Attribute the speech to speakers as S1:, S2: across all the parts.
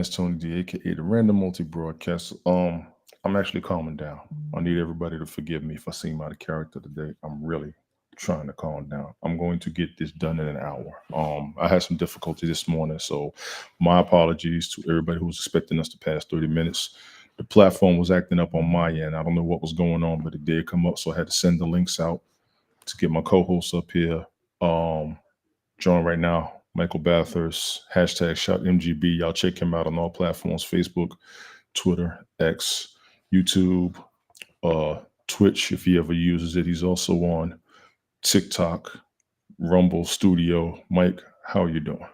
S1: It's Tony D, aka the Random Multi Broadcast. I'm actually calming down. I need everybody to forgive me if I seem out of character today. I'm really trying to calm down. I'm going to get this done in an hour. I had some difficulty this morning, so my apologies to everybody who was expecting us to pass 30 minutes. The platform was acting up on my end. I don't know what was going on, but it did come up, so I had to send the links out to get my co-hosts up here. Um, Join right now. Michael Bathurst, hashtag shot MGB. Y'all check him out on all platforms: Facebook, Twitter, X, YouTube, Twitch, if he ever uses it. He's also on TikTok, Rumble Studio. Mike, how are you doing?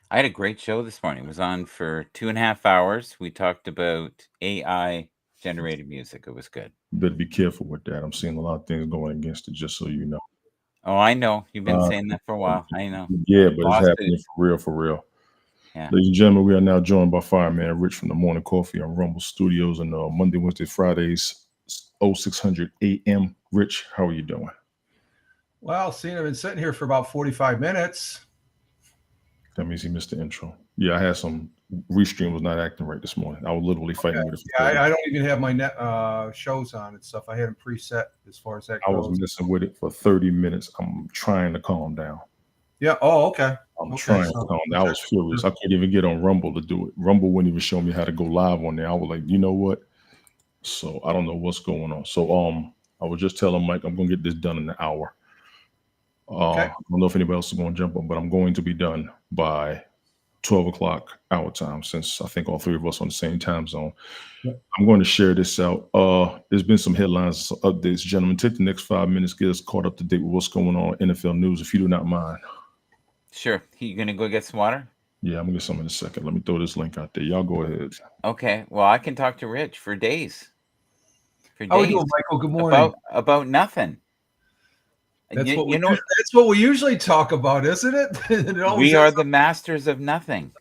S2: I had a great show this morning. It was on for 2.5 hours. We talked about AI generated music. It was good.
S1: You better be careful with that. I'm seeing a lot of things going against it, just so you know.
S2: Oh, I know. You've been
S1: Uh,
S2: saying that for a while. I know.
S1: yeah, but it's
S2: Lawsuit.
S1: happening for real, for real.
S2: Yeah.
S1: Ladies and gentlemen, we are now joined by Fireman Rich from the Morning Coffee on Rumble Studios on Monday, Wednesday, Fridays, 0600 a.m. Rich, how are you doing?
S3: Well, seeing I've been sitting here for about 45 minutes.
S1: That means he missed the intro. Yeah, I had some Restream was not acting right this morning. I was literally fighting with it for
S3: Yeah,
S1: 30.
S3: I don't even have my net shows on and stuff. I had them preset as far as that
S1: I was
S3: goes.
S1: messing with it for 30 minutes. I'm trying to calm down.
S3: Yeah. Oh, okay.
S1: I'm
S3: Okay.
S1: trying to calm down. I was furious. I couldn't even get on Rumble to do it. Rumble wouldn't even show me how to go live on there. I was like, you know what? So I don't know what's going on. So I was just telling Mike I'm gonna get this done in an hour.
S3: Okay.
S1: I don't know if anybody else is going to jump on, but I'm going to be done by 12 o'clock our time, since I think all three of us on the same time zone.
S3: Yep.
S1: I'm going to share this out. There's been some headlines, some updates. Gentlemen, take the next 5 minutes, get us caught up to date with what's going on in NFL news, if you do not mind.
S2: Sure. You going to go get some water?
S1: Yeah, I'm going to get some in a second. Let me throw this link out there. Y'all go ahead.
S2: Okay. Well, I can talk to Rich for days. For
S3: How are we
S2: days.
S3: doing, Michael? Good morning.
S2: About nothing.
S3: That's
S2: You,
S3: what we
S2: you know,
S3: that's what we usually talk about, isn't it? It always
S2: we are
S3: ends
S2: the masters of nothing.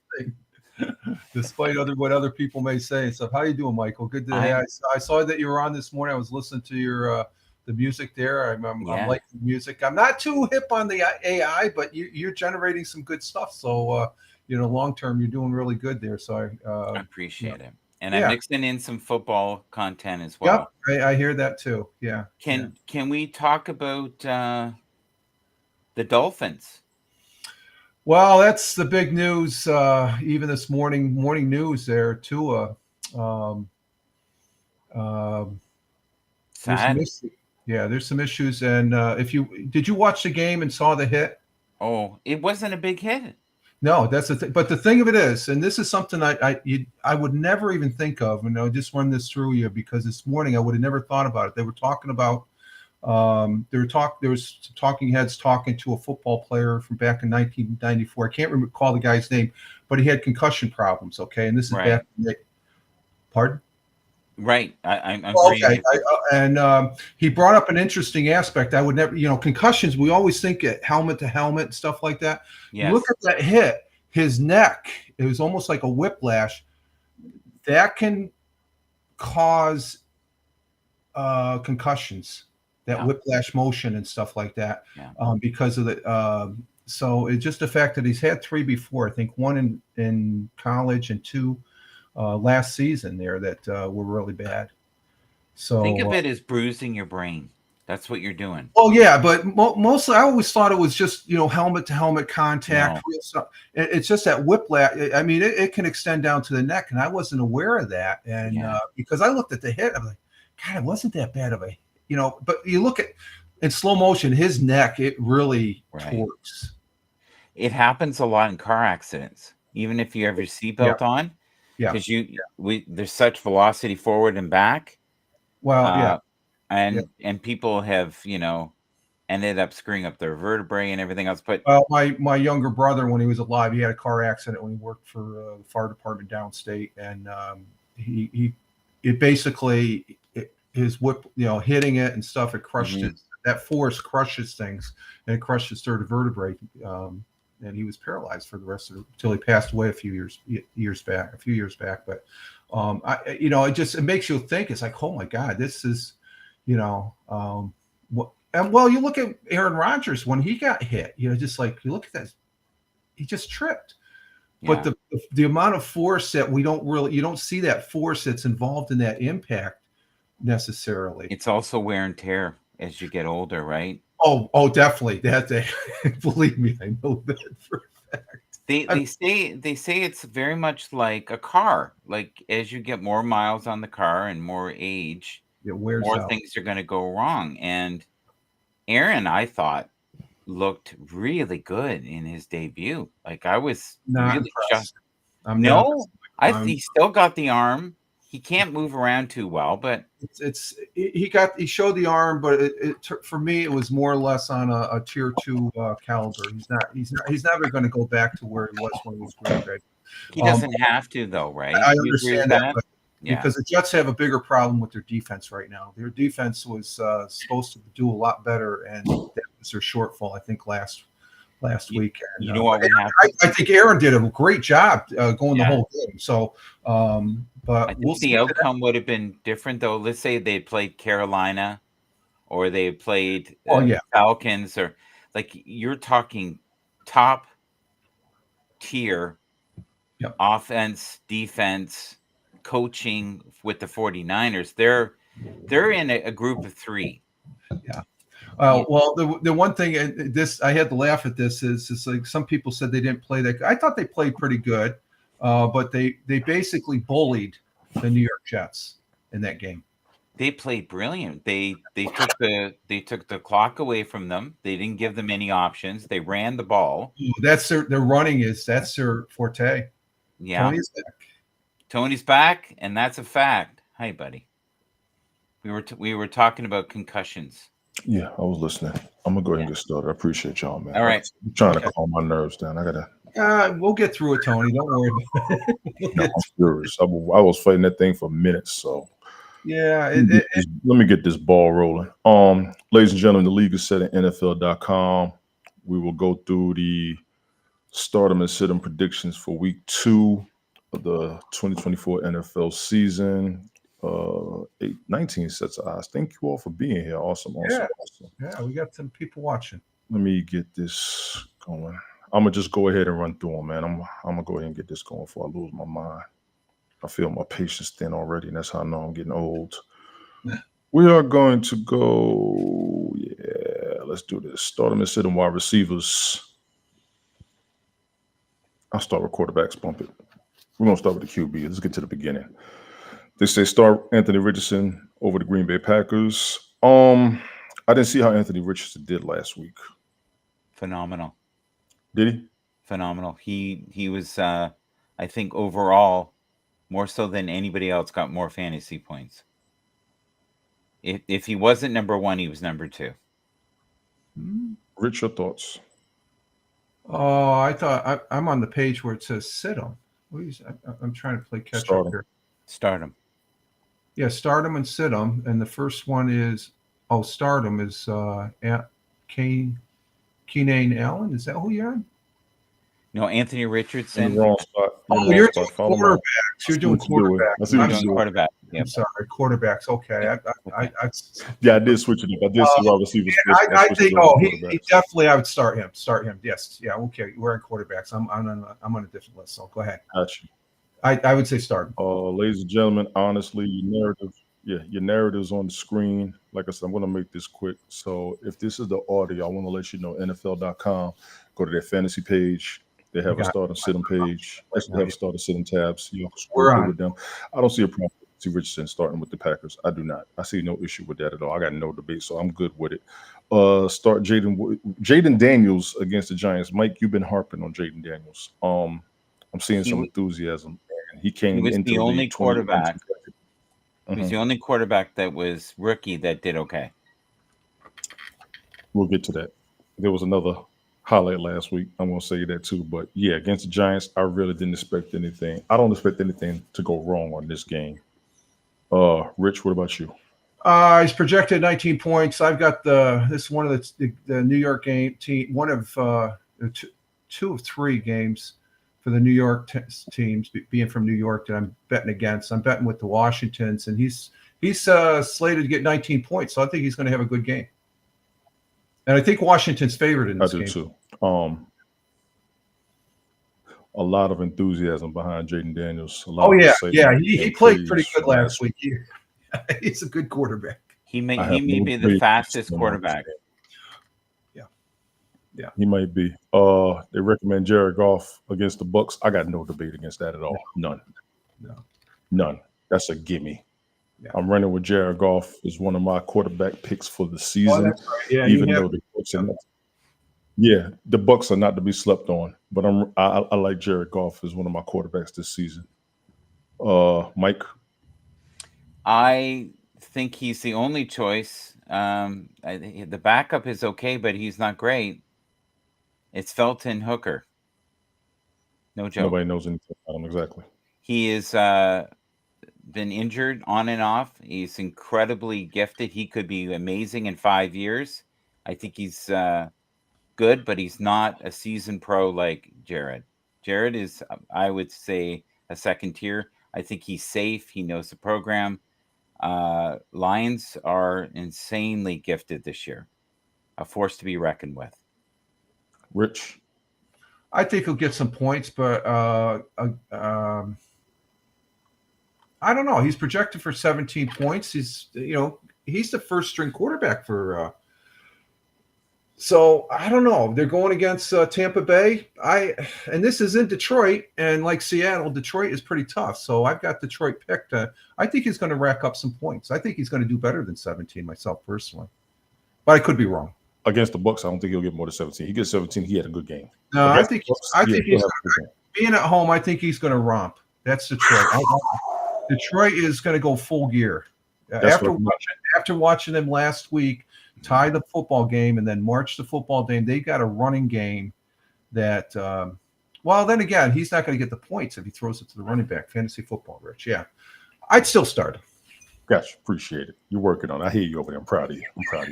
S3: up, despite what other people may say and stuff. How you doing, Michael? Good to
S2: I'm
S3: I saw that you were on this morning. I was listening to your the music there. I'm
S2: Yeah.
S3: liking the music. I'm not too hip on the AI, but you're generating some good stuff. So long term, you're doing really good there. So
S2: I
S3: you know,
S2: appreciate it. And I'm
S3: yeah,
S2: mixing in some football content as
S3: yep,
S2: well.
S3: I hear that too. Yeah, yeah.
S2: Can we talk about the Dolphins?
S3: Well, that's the big news. Even this morning news there. Tua, um, um, there's some
S2: Sad.
S3: issues. Yeah, there's some issues. And if you did you watch the game and saw the hit?
S2: Oh, it wasn't a big hit.
S3: No, that's the thing. But the thing of it is, and this is something I would never even think of, and I'll just run this through you because this morning I would have never thought about it. They were talking about there was some talking heads talking to a football player from back in 1994. I can't recall the guy's name, but he had concussion problems. Okay, and this is
S2: Right.
S3: back. Pardon?
S2: Right. I'm
S3: Well,
S2: agreeing
S3: okay,
S2: with you.
S3: and he brought up an interesting aspect. I would never, concussions. We always think it helmet to helmet and stuff like that. Look
S2: Yes.
S3: at that hit. His neck. It was almost like a whiplash. That can cause concussions. That
S2: Yeah.
S3: whiplash motion and stuff like that,
S2: Yeah.
S3: because of the. So it's just the fact that he's had three before. I think one in college and two last season there that were really bad.
S2: Think
S3: So
S2: of it as bruising your brain. That's what you're doing.
S3: well, yeah, but mostly I always thought it was just helmet to helmet contact.
S2: No.
S3: Real stuff. It's just that whiplash. I mean, it can extend down to the neck, and I wasn't aware of that. And
S2: Yeah.
S3: because I looked at the hit, I'm like, God, it wasn't that bad of a. But you look at in slow motion, his neck, it really
S2: Right.
S3: torques.
S2: It happens a lot in car accidents, even if you have your
S3: Yeah,
S2: seatbelt on,
S3: yeah.
S2: because there's such velocity forward and back,
S3: Well, yeah,
S2: uh,
S3: yeah.
S2: and people have ended up screwing up their vertebrae and everything else. But
S3: Well, my younger brother, when he was alive, he had a car accident when he worked for the fire department downstate, and he it basically his whip, hitting it and stuff, it crushed it.
S2: mhm,
S3: That force crushes things, and it crushed his third vertebrae, and he was paralyzed for the rest of it until he passed away a few years back. But it makes you think. It's like, oh my God, this is, what. And well, you look at Aaron Rodgers when he got hit. Just like you look at that, he just tripped. But
S2: Yeah.
S3: the amount of force that you don't see that force that's involved in that impact necessarily.
S2: It's also wear and tear as you get older, right?
S3: Oh, definitely. Believe me, I know that for a fact.
S2: They say it's very much like a car. Like as you get more miles on the car and more age,
S3: It wears
S2: more
S3: out.
S2: things are going to go wrong. And Aaron, I thought, looked really good in his debut. Like I was
S3: Not
S2: really shocked.
S3: impressed. I'm not.
S2: No,
S3: I'm,
S2: he still got the arm. He can't move around too well, but
S3: he showed the arm, but for me it was more or less on a tier 2 caliber. He's never going to go back to where he was when he was Green Bay.
S2: he doesn't have to, though, right?
S3: I
S2: Do you agree with
S3: understand that,
S2: that?
S3: but
S2: Yeah.
S3: because the Jets have a bigger problem with their defense right now. Their defense was supposed to do a lot better, and that was their shortfall, I think, last week. And,
S2: You know what would happen?
S3: I think Aaron did a great job going the
S2: Yeah.
S3: whole game. So, but
S2: I think
S3: we'll see.
S2: the outcome would have been different, though. Let's say they played Carolina, or they played Falcons, or like you're talking top tier
S3: Yep.
S2: offense, defense, coaching with the 49ers. They're in a group of 3.
S3: Yeah. Well, the one thing, and this I had to laugh at this, is like some people said they didn't play that. I thought they played pretty good, but they basically bullied the New York Jets in that game.
S2: They played brilliant. They took the clock away from them. They didn't give them any options. They ran the ball.
S3: That's their running that's their forte.
S2: Yeah. Tony's back, and that's a fact. Hi, buddy. We were talking about concussions.
S1: Yeah, I was listening. I'm gonna go ahead and get started. I appreciate y'all, man.
S2: All right.
S1: I'm trying to calm my nerves down. I gotta.
S3: We'll get through it, Tony. Don't worry about it.
S1: No, I'm furious. I was fighting that thing for minutes. So
S3: yeah,
S1: let me get this ball rolling. Ladies and gentlemen, the league is set at NFL.com. We will go through the stardom and sit-em predictions for week 2 of the 2024 NFL season. 19 sets of eyes. Thank you all for being here. Awesome.
S3: Yeah, we got some people watching.
S1: Let me get this going. I'm gonna just go ahead and run through them, man. I'm gonna go ahead and get this going before I lose my mind. I feel my patience thin already, and that's how I know I'm getting old. We are going to go. Yeah, let's do this. Start them and sit them wide receivers. I'll start with quarterbacks. Bump it. We're gonna start with the QB. Let's get to the beginning. They say start Anthony Richardson over the Green Bay Packers. I didn't see how Anthony Richardson did last week.
S2: Phenomenal.
S1: Did he?
S2: Phenomenal. He was, I think, overall, more so than anybody else, got more fantasy points. If he wasn't number 1, he was number 2.
S1: Rich, your thoughts?
S3: Oh, I thought I'm on the page where it says sit him. I'm trying to play catch up here.
S2: Start him.
S3: Yeah, start him and sit him. And the first one is start him is Keenan Allen. Is that who you're on?
S2: No, Anthony Richardson.
S1: In the wrong spot.
S3: You're doing quarterbacks. You're doing quarterbacks.
S1: I'm doing
S2: quarterback.
S3: I'm sorry, quarterbacks. Okay,
S1: yeah, I did switch it up. I did see wide receivers.
S3: I think. He definitely. I would start him. Start him. Yes. Yeah. Okay. We're in quarterbacks. I'm on a different list. So go ahead.
S1: Got you.
S3: I would say start him.
S1: Ladies and gentlemen, honestly, your narrative's on the screen. Like I said, I'm going to make this quick. So if this is the audio, I want to let you know NFL.com. Go to their fantasy page. They have a start and sit 'em page. They have a start and sit 'em tabs. You can scroll with them. I don't see a problem with T. Richardson starting with the Packers. I do not. I see no issue with that at all. I got no debate, so I'm good with it. Start Jaden Daniels against the Giants. Mike, you've been harping on Jaden Daniels. I'm seeing some enthusiasm. He came into
S2: the only quarterback. He was the only quarterback that was rookie that did okay.
S1: We'll get to that. There was another highlight last week. I'm going to say that too. But yeah, against the Giants, I really didn't expect anything. I don't expect anything to go wrong on this game. Rich, what about you?
S3: He's projected 19 points. I've got this one of the New York game team, one of two of 3 games for the New York teams, being from New York, that I'm betting against. I'm betting with the Washingtons, and he's slated to get 19 points. So I think he's going to have a good game. And I think Washington's favored in this game.
S1: I do too. a lot of enthusiasm behind Jaden Daniels. A lot
S3: Oh
S1: of
S3: yeah,
S1: excitement
S3: he
S1: and
S3: played pretty
S1: praise
S3: good
S1: from
S3: last week. He's a good quarterback.
S2: He
S1: I
S2: may
S1: have no
S2: be the
S1: faith in
S2: fastest
S1: him.
S2: quarterback.
S3: Yeah.
S1: He might be. They recommend Jared Goff against the Bucks. I got no debate against that at all. None.
S3: No.
S1: None. That's a gimme.
S3: Yeah.
S1: I'm running with Jared Goff as one of my quarterback picks for the
S3: Oh,
S1: season.
S3: that's right. Yeah,
S1: even though the Bucks are not. Yeah, the Bucks are not to be slept on. But I like Jared Goff as one of my quarterbacks this season. Mike.
S2: I think he's the only choice. The backup is okay, but he's not great. It's Felton Hooker. No joke.
S1: Nobody knows anything about him exactly.
S2: He is been injured on and off. He's incredibly gifted. He could be amazing in 5 years. I think he's good, but he's not a seasoned pro like Jared. Jared is, I would say, a second tier. I think he's safe. He knows the program. Lions are insanely gifted this year. A force to be reckoned with.
S1: Rich.
S3: I think he'll get some points, but I don't know. He's projected for 17 points. He's the first string quarterback for. So I don't know. They're going against Tampa Bay. And this is in Detroit, and like Seattle, Detroit is pretty tough. So I've got Detroit picked. I think he's going to rack up some points. I think he's going to do better than 17 myself personally, but I could be wrong.
S1: Against the Bucks, I don't think he'll get more than 17. He gets 17. He had a good game.
S3: No,
S1: Against
S3: I think
S1: Bucks,
S3: he's being at home. I think he's going to romp. That's Detroit. Detroit is going to go full gear. After watching them last week tie the football game and then march the football game, they got a running game that. Well, then again, he's not going to get the points if he throws it to the running back. Fantasy football, Rich. Yeah, I'd still start him.
S1: Gotcha. Appreciate it. You're working on it. I hear you over there. I'm proud of you. I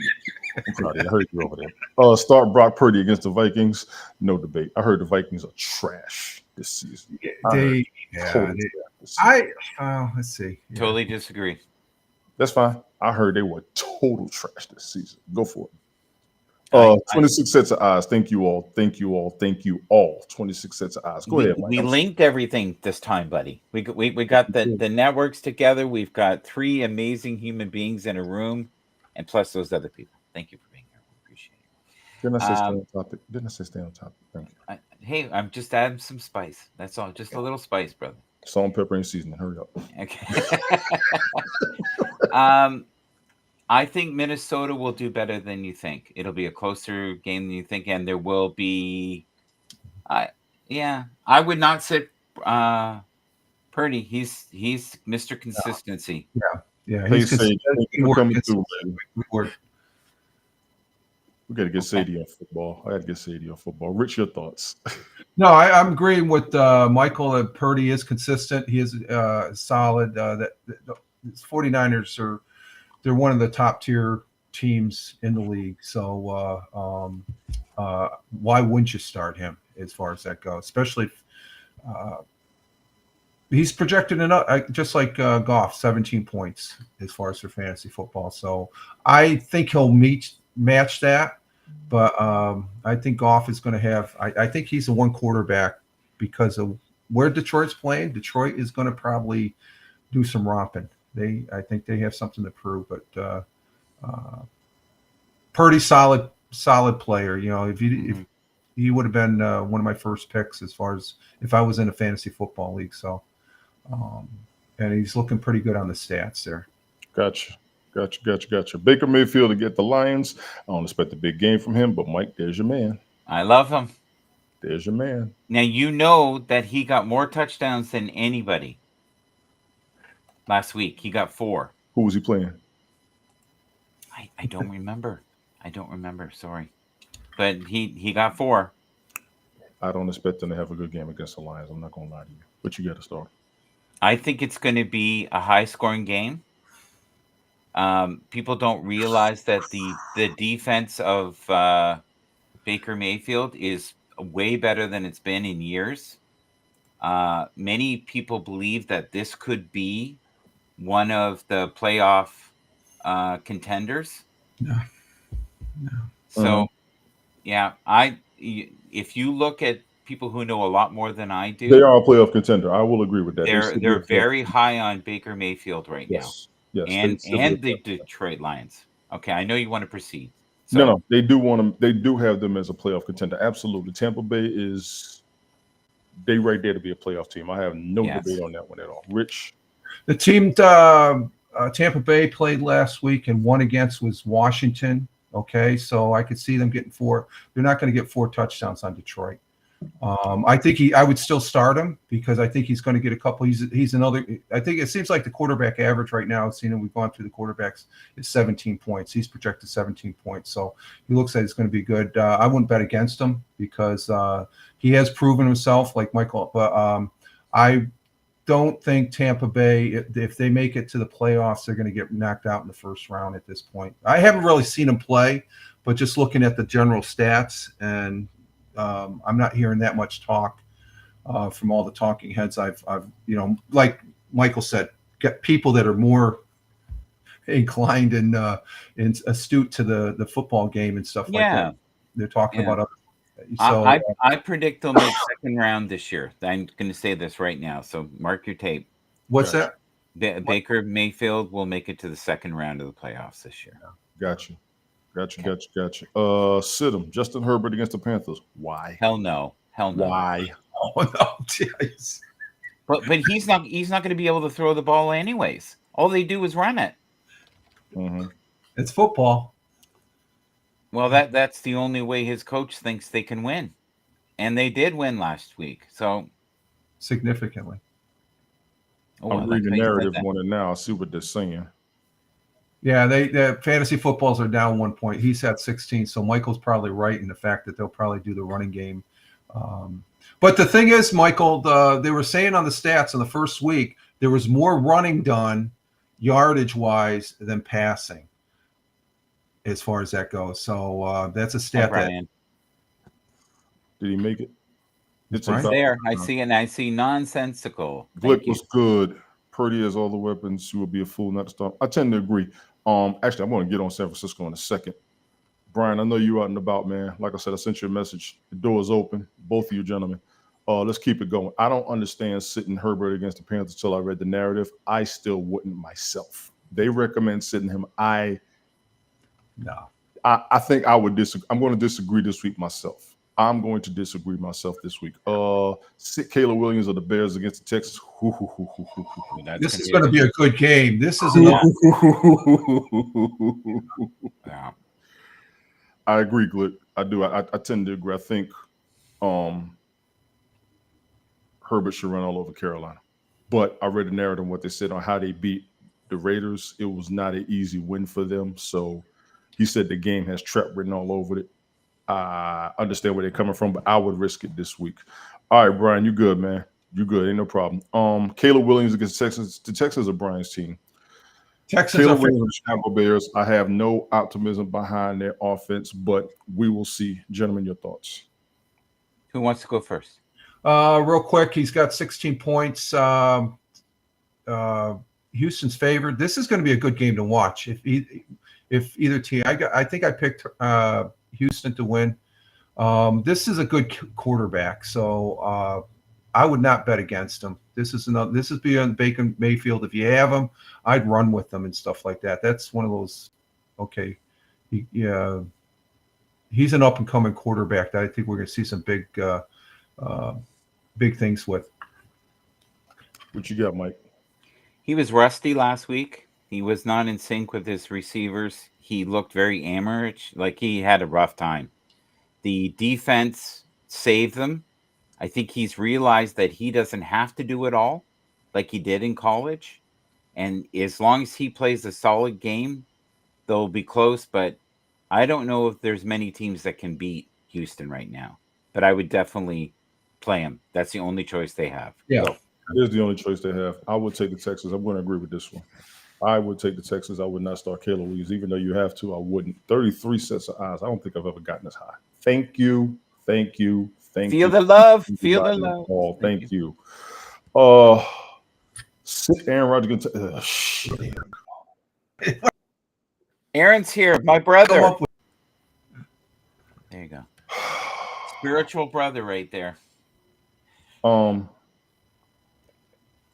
S1: heard you over there. Start Brock Purdy against the Vikings. No debate. I heard the Vikings are trash this season.
S3: Let's see. Yeah.
S2: Totally disagree.
S1: That's fine. I heard they were total trash this season. Go for it. 26 sets of eyes. Thank you all. 26 sets of eyes. Go ahead, Mike.
S2: We linked everything this time, buddy. We got the networks together. We've got 3 amazing human beings in a room, and plus those other people. Thank you for being here. We appreciate it.
S1: Didn't I say stay on topic? Thank you.
S2: Hey, I'm just adding some spice. That's all. Just a little spice, brother.
S1: Salt, pepper, and seasoning. Hurry up.
S2: Okay. I think Minnesota will do better than you think. It'll be a closer game than you think, and there will be. I would not sit Purdy. He's Mr. Consistency.
S3: Yeah.
S1: He's coming through. We got to get Sadie on football. I got to get Sadie on football. Rich, your thoughts?
S3: No, I'm agreeing with Michael that Purdy is consistent. He is solid. That 49ers they're one of the top tier teams in the league. So why wouldn't you start him as far as that goes? Especially if, he's projected just like Goff, 17 points as far as for fantasy football. So I think he'll match that. But I think Goff is going to have. I think he's the one quarterback because of where Detroit's playing. Detroit is going to probably do some romping. I think they have something to prove. But Purdy, solid player. If he would have been one of my first picks as far as if I was in a fantasy football league. So, and he's looking pretty good on the stats there.
S1: Gotcha. Baker Mayfield to get the Lions. I don't expect a big game from him, but Mike, there's your man.
S2: I love him.
S1: There's your man.
S2: Now you know that he got more touchdowns than anybody last week. He got 4.
S1: Who was he playing?
S2: I don't remember. Sorry, but he got 4.
S1: I don't expect them to have a good game against the Lions. I'm not going to lie to you, but you got to start.
S2: I think it's going to be a high-scoring game. People don't realize that the defense of Baker Mayfield is way better than it's been in years. Many people believe that this could be one of the playoff contenders.
S3: No.
S2: So, yeah, if you look at people who know a lot more than I do.
S1: They are a playoff contender. I will agree with that.
S2: They're very high on Baker Mayfield right now.
S1: Yes,
S2: and the Detroit Lions. Okay, I know you want to proceed. So,
S1: no, they do want them. They do have them as a playoff contender. Absolutely, Tampa Bay is they right there to be a playoff team. I have no debate on that one at all. Rich,
S3: the team Tampa Bay played last week and won against was Washington. Okay, so I could see them getting 4. They're not going to get 4 touchdowns on Detroit. I think I would still start him because I think he's going to get a couple. He's another. I think it seems like the quarterback average right now. We've gone through the quarterbacks is 17 points. He's projected 17 points, so he looks like it's going to be good. I wouldn't bet against him because he has proven himself, like Michael. But I don't think Tampa Bay, if they make it to the playoffs, they're going to get knocked out in the first round at this point. I haven't really seen him play, but just looking at the general stats and. I'm not hearing that much talk from all the talking heads. I've like Michael said, get people that are more inclined and astute to the football game and stuff like that. They're talking about other. So
S2: I predict they'll make second round this year. I'm going to say this right now. So mark your tape.
S3: What's that?
S2: Baker Mayfield will make it to the second round of the playoffs this year.
S1: Got you. Sit him. Justin Herbert against the Panthers. Why?
S2: Hell no.
S1: Why?
S3: Oh no, jeez.
S2: But he's not going to be able to throw the ball anyways. All they do is run it.
S1: Mm-hmm.
S3: It's football.
S2: Well, that's the only way his coach thinks they can win, and they did win last week. So
S3: significantly.
S1: I'm reading the narrative on it now. I'll see what they're saying.
S3: Yeah, the fantasy footballs are down 1 point. He's at 16, so Michael's probably right in the fact that they'll probably do the running game. But the thing is, Michael, they were saying on the stats in the first week there was more running done yardage-wise than passing, as far as that goes. So that's a stat.
S1: Did he make it?
S2: It's right there. I see, and I see nonsensical.
S1: Glick was good. Purdy has all the weapons. You will be a fool not to start. I tend to agree. Actually, I'm going to get on San Francisco in a second. Brian, I know you out and about, man. Like I said, I sent you a message. The door is open. Both of you gentlemen. Let's keep it going. I don't understand sitting Herbert against the Panthers until I read the narrative. I still wouldn't myself. They recommend sitting him. I think I would disagree. I'm going to disagree this week myself. I'm going to disagree myself this week. Sit Caleb Williams of the Bears against the Texans.
S3: This is going to be a good game. This is
S1: yeah. I agree, Glick. I do. I tend to agree. I think Herbert should run all over Carolina. But I read the narrative and what they said on how they beat the Raiders. It was not an easy win for them. So he said the game has trap written all over it. I understand where they're coming from, but I would risk it this week. All right, Brian, you good, man. You good. Ain't no problem. Caleb Williams against Texans. The Texans are Brian's team. Caleb Williams and Chicago Bears. I have no optimism behind their offense, but we will see. Gentlemen, your thoughts.
S2: Who wants to go first?
S3: Real quick, he's got 16 points. Houston's favored. This is going to be a good game to watch. If either team, I think I picked Houston to win. This is a good quarterback, so I would not bet against him. This is beyond Baker Mayfield. If you have him, I'd run with them and stuff like that. That's one of those. Okay, he's an up and coming quarterback that I think we're going to see some big things with.
S1: What you got, Mike?
S2: He was rusty last week. He was not in sync with his receivers. He looked very amateur, like he had a rough time. The defense saved them. I think he's realized that he doesn't have to do it all like he did in college. And as long as he plays a solid game, they'll be close. But I don't know if there's many teams that can beat Houston right now. But I would definitely play him. That's the only choice they have.
S3: Yeah.
S1: So, it is the only choice they have. I would take the Texans. I'm going to agree with this one. I would take the Texans. I would not start Caleb Williams. Even though you have to, I wouldn't. 33 sets of eyes. I don't think I've ever gotten this high. Thank you.
S2: Feel the love. Feel the love.
S1: Oh, thank you. Sit Aaron Rodgers. Shit.
S2: Aaron's here. My brother. There you go. Spiritual brother right there.
S1: Um,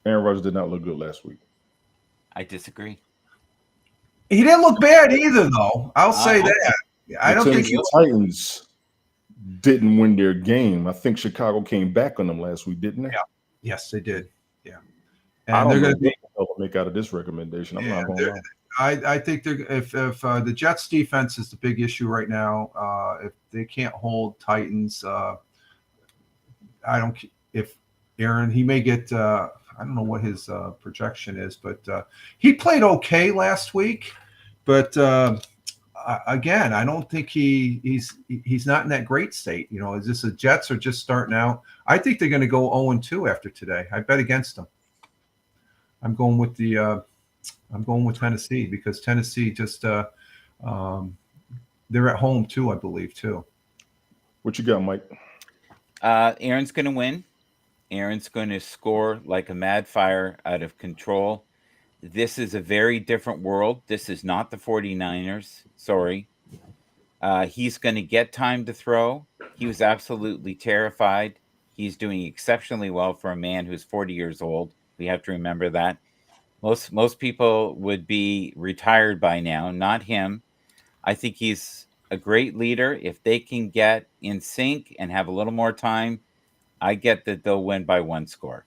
S1: Aaron Rodgers did not look good last week.
S2: I disagree.
S3: He didn't look bad either, though. I'll say that. I don't think
S1: the Titans didn't win their game. I think Chicago came back on them last week, didn't they?
S3: Yeah. Yes, they did. Yeah.
S1: And they're going to make out of this recommendation. I'm not going to lie.
S3: I think if the Jets defense is the big issue right now, if they can't hold Titans, I don't. If Aaron, he may get. I don't know what his projection is, but he played okay last week. But again, I don't think he's not in that great state. You know, is this the Jets are just starting out? I think they're going to go 0-2 after today. I bet against them. I'm going with Tennessee because Tennessee just they're at home too, I believe too.
S1: What you got, Mike?
S2: Aaron's going to win. Aaron's going to score like a mad fire out of control. This is a very different world. This is not the 49ers. Sorry. He's going to get time to throw. He was absolutely terrified. He's doing exceptionally well for a man who's 40 years old. We have to remember that. Most people would be retired by now, not him. I think he's a great leader. If they can get in sync and have a little more time, I get that they'll win by 1 score.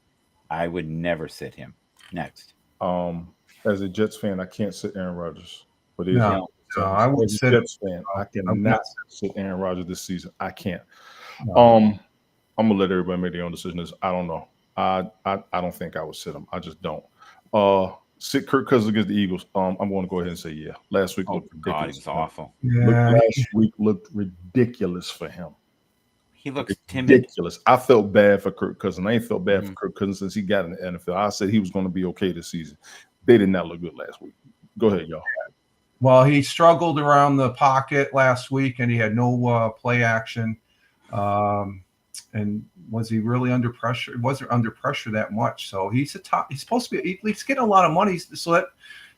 S2: I would never sit him. Next.
S1: As a Jets fan, I can't sit Aaron Rodgers. But
S3: I would sit
S1: Jets fan. I cannot sit Aaron Rodgers this season. I can't. I'm gonna let everybody make their own decision. I don't know. I don't think I would sit him. I just don't. Sit Kirk Cousins against the Eagles. I'm going to go ahead and say yeah. Last week looked ridiculous.
S2: God, it was awful.
S1: Last week looked ridiculous for him.
S2: He looks timid.
S1: Ridiculous. I felt bad for Kirk Cousins. I ain't felt bad for Kirk Cousins since he got in the NFL. I said he was going to be okay this season. They did not look good last week. Go ahead, y'all.
S3: Well, he struggled around the pocket last week, and he had no play action. And was he really under pressure? He wasn't under pressure that much. So he's a top. He's supposed to be at least getting a lot of money, so that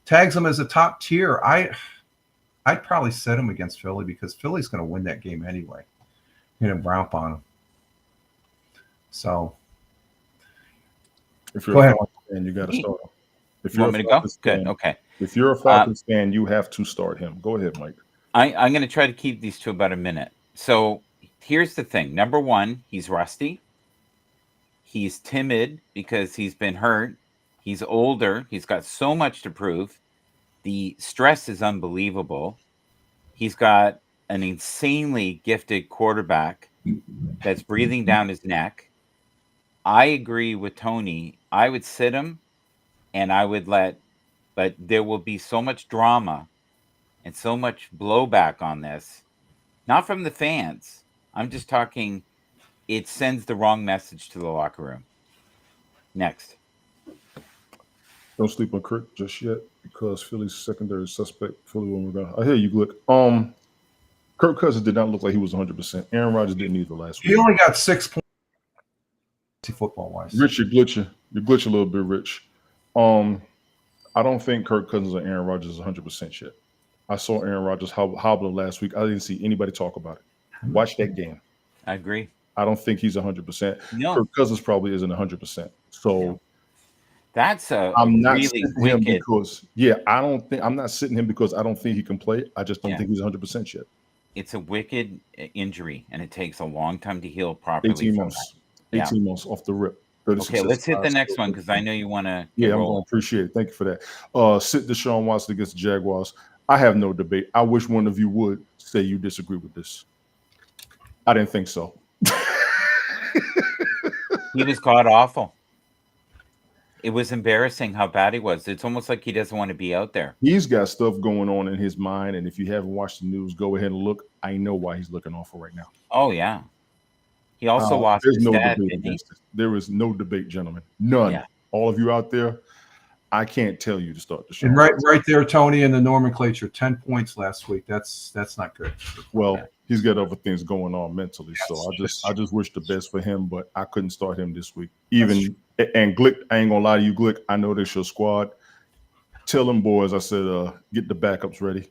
S3: tags him as a top tier. I'd probably set him against Philly because Philly's going to win that game anyway. Hit a romp on him. So
S1: if you're a Falcons fan, you got to start him. If
S2: you want me to go? Good. Okay.
S1: If you're a Falcons fan, you have to start him. Go ahead, Mike.
S2: I'm going to try to keep these to about a minute. So here's the thing. Number one, he's rusty. He's timid because he's been hurt. He's older. He's got so much to prove. The stress is unbelievable. He's got an insanely gifted quarterback that's breathing down his neck. I agree with Tony. I would sit him and I would but there will be so much drama and so much blowback on this. Not from the fans. I'm just talking, it sends the wrong message to the locker room. Next.
S1: Don't sleep on Kirk just yet because Philly's secondary suspect. Philly when we're going. I hear you, Glick. Kirk Cousins did not look like he was 100%. Aaron Rodgers didn't either last week.
S3: He only got 6 points football-wise.
S1: Rich, you're glitching. You're glitching a little bit, Rich. I don't think Kirk Cousins or Aaron Rodgers is 100% yet. I saw Aaron Rodgers hobble last week. I didn't see anybody talk about it. Watch that game.
S2: I agree.
S1: I don't think he's 100%.
S2: No.
S1: Kirk Cousins probably isn't 100%. So
S2: that's
S1: I'm not
S2: really
S1: sitting
S2: wicked.
S1: him because I'm not sitting him because I don't think he can play. I just don't think he's 100% yet.
S2: It's a wicked injury, and it takes a long time to heal properly.
S1: 18 months. 18 months off the rip.
S2: Okay, let's hit the next one because I know you want to.
S1: Yeah, I'm going to appreciate it. Thank you for that. Sit Deshaun Watson against the Jaguars. I have no debate. I wish one of you would say you disagree with this. I didn't think so.
S2: He was god awful. It was embarrassing how bad he was. It's almost like he doesn't want to be out there.
S1: He's got stuff going on in his mind, and if you haven't watched the news, go ahead and look. I know why he's looking awful right now.
S2: Oh, yeah. He also lost his dad, didn't he?
S1: There is no debate, gentlemen. None. Yeah. All of you out there, I can't tell you to start the show.
S3: And right there, Tony, in the nomenclature, 10 points last week. That's not good.
S1: Well, he's got other things going on mentally, so I just wish the best for him, but I couldn't start him this week. And Glick, I ain't gonna lie to you, Glick. I know this your squad. Tell them boys, I said, get the backups ready.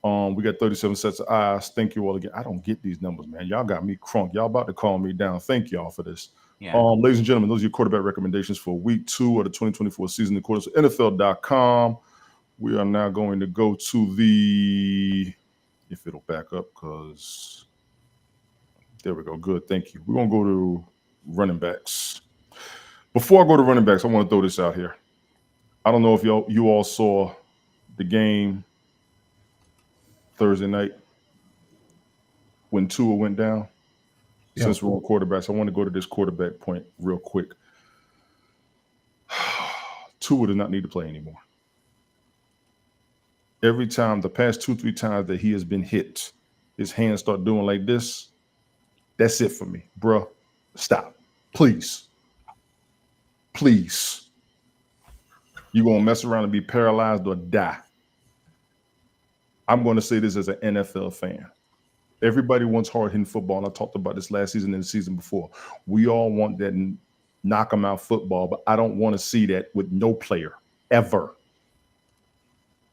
S1: We got 37 sets of eyes. Thank you all again. I don't get these numbers, man. Y'all got me crunk. Y'all about to calm me down. Thank y'all for this.
S2: Yeah.
S1: Ladies and gentlemen, those are your quarterback recommendations for week 2 of the 2024 season, according to NFL.com. We are now going to go to the, if it'll back up, because there we go. Good. Thank you. We're going to go to running backs. Before I go to running backs, I want to throw this out here. I don't know if you all saw the game Thursday night when Tua went down. Yeah. Since we're on quarterbacks, I want to go to this quarterback point real quick. Tua does not need to play anymore. Every time, the past 2-3 times that he has been hit, his hands start doing like this. That's it for me, bro. Stop, please. Please. You're gonna mess around and be paralyzed or die. I'm going to say this as an NFL fan. Everybody wants hard-hitting football, and I talked about this last season and the season before. We all want that knock-em-out football, but I don't want to see that with no player, ever.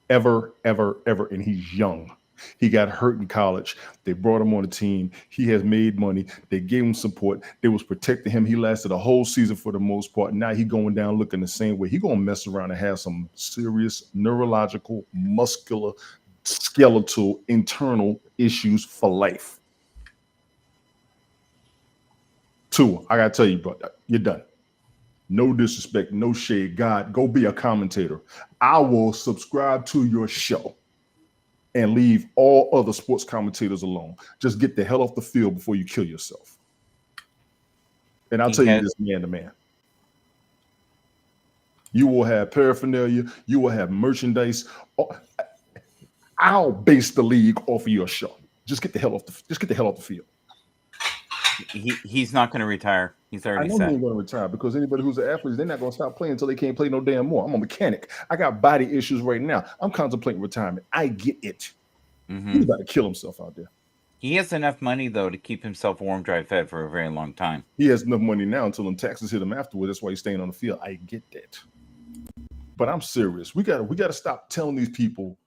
S1: Ever, ever, ever, and he's young. He got hurt in college. They brought him on the team. He has made money. They gave him support. They was protecting him. He lasted a whole season for the most part. Now he going down looking the same way. He going to mess around and have some serious neurological, muscular, skeletal, internal issues for life. Tua, I got to tell you, bro, you're done. No disrespect, no shade. God, go be a commentator. I will subscribe to your show and leave all other sports commentators alone. Just get the hell off the field before you kill yourself. And I'll tell you this, man to man. You will have paraphernalia. You will have merchandise. I'll base the league off of your show. Just get the hell off the field.
S2: He's not going to retire. He's already set.
S1: I know he's going to retire because anybody who's an athlete, they're not going to stop playing until they can't play no damn more. I'm a mechanic. I got body issues right now. I'm contemplating retirement. I get it. Mm-hmm. He's about to kill himself out there.
S2: He has enough money, though, to keep himself warm, dry, fed for a very long time.
S1: He has enough money now until them taxes hit him afterwards. That's why he's staying on the field. I get that. But I'm serious. We got to stop telling these people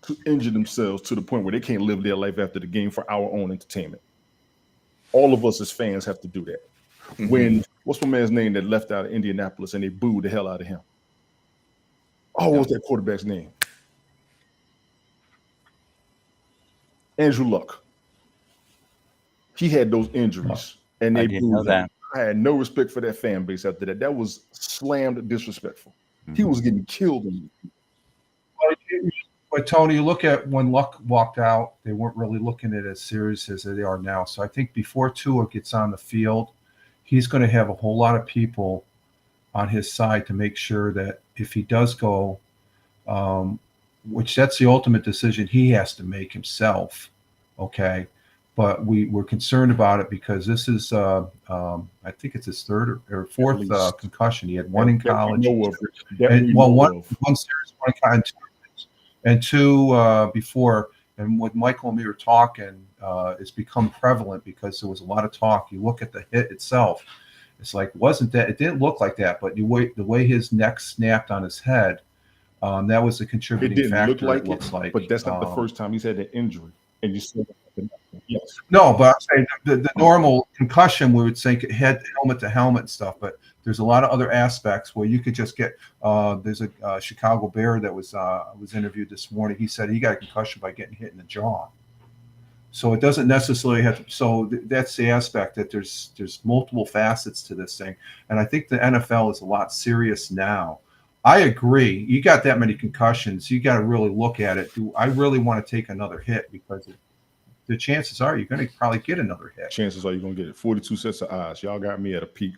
S1: to injure themselves to the point where they can't live their life after the game for our own entertainment. All of us as fans have to do that. Mm-hmm. When, what's my man's name that left out of Indianapolis and they booed the hell out of him? Oh, what's that quarterback's name? Andrew Luck. He had those injuries and they booed him. I had no respect for that fan base after that. That was slammed disrespectful. Mm-hmm. He was getting killed.
S3: But Tony, you look at when Luck walked out, they weren't really looking at it as serious as they are now. So I think before Tua gets on the field, he's going to have a whole lot of people on his side to make sure that if he does go, which that's the ultimate decision he has to make himself, okay? But we're concerned about it because this is, I think it's his third or fourth concussion. He had one in college, one serious one in college. And two before, and with Michael and me were talking, it's become prevalent because there was a lot of talk. You look at the hit itself, it's like, wasn't that? It didn't look like that, but the way his neck snapped on his head, that was a contributing factor.
S1: It looks like, but that's not the first time he's had that injury. And you said, yes.
S3: No, but I'm saying the normal concussion, we would think head helmet to helmet stuff, but there's a lot of other aspects where you could just get. There's a Chicago Bear that was interviewed this morning. He said he got a concussion by getting hit in the jaw. So it doesn't necessarily have to. So that's the aspect that there's multiple facets to this thing, and I think the NFL is a lot serious now. I agree. You got that many concussions, you got to really look at it. Do I really want to take another hit? Because the chances are you're going to probably get another hit.
S1: Chances are you're going to get it. 42 sets of eyes. Y'all got me at a peak.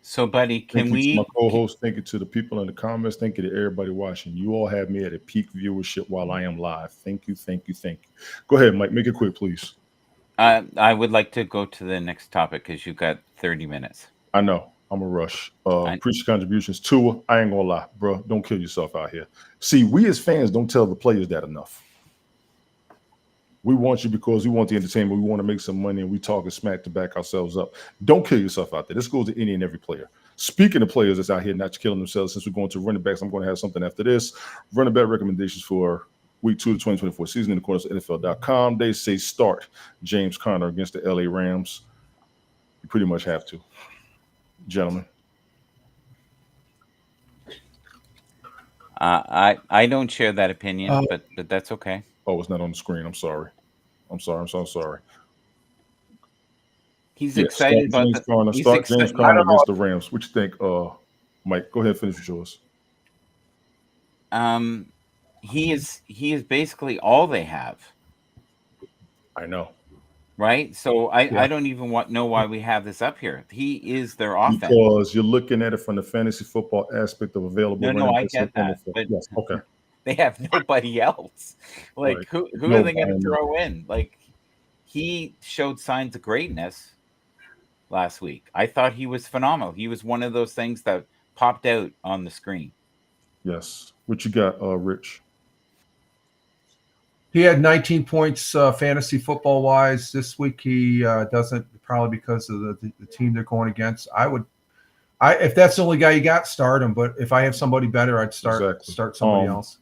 S2: So, buddy,
S1: thank you to my co-host, thank you to the people in the comments, thank you to everybody watching. You all have me at a peak viewership while I am live. Thank you, thank you, thank you. Go ahead, Mike. Make it quick, please.
S2: I would like to go to the next topic because you've got 30 minutes.
S1: I know. I'm a rush. Appreciate contributions. Tua, I ain't gonna lie, bro. Don't kill yourself out here. See, we as fans don't tell the players that enough. We want you because we want the entertainment. We want to make some money, and we talk and smack to back ourselves up. Don't kill yourself out there. This goes to any and every player. Speaking of players that's out here not killing themselves, since we're going to running backs, I'm going to have something after this. Running back recommendations for Week 2 of the 2024 season in accordance with NFL.com. They say start James Conner against the LA Rams. You pretty much have to, gentlemen.
S2: I don't share that opinion, but that's okay.
S1: Oh, it's not on the screen. I'm sorry. I'm so sorry.
S2: He's
S1: Yeah,
S2: excited about
S1: James Conner.
S2: he's
S1: Start James
S2: excited.
S1: Conner against the Rams. What you think, Mike? Go ahead, finish with yours.
S2: He is basically all they have,
S1: I know.
S2: right? So I don't even know why we have this up here. He is their offense.
S1: Because you're looking at it from the fantasy football aspect of available.
S2: No, I get that. But
S1: yes, okay.
S2: They have nobody else. Like
S1: Right.
S2: who are they going to throw in? Like he showed signs of greatness last week. I thought he was phenomenal. He was one of those things that popped out on the screen.
S1: Yes. What you got, Rich?
S3: He had 19 points fantasy football wise this week. He doesn't, probably because of the team they're going against. If that's the only guy you got, start him. But if I have somebody better, I'd start somebody else.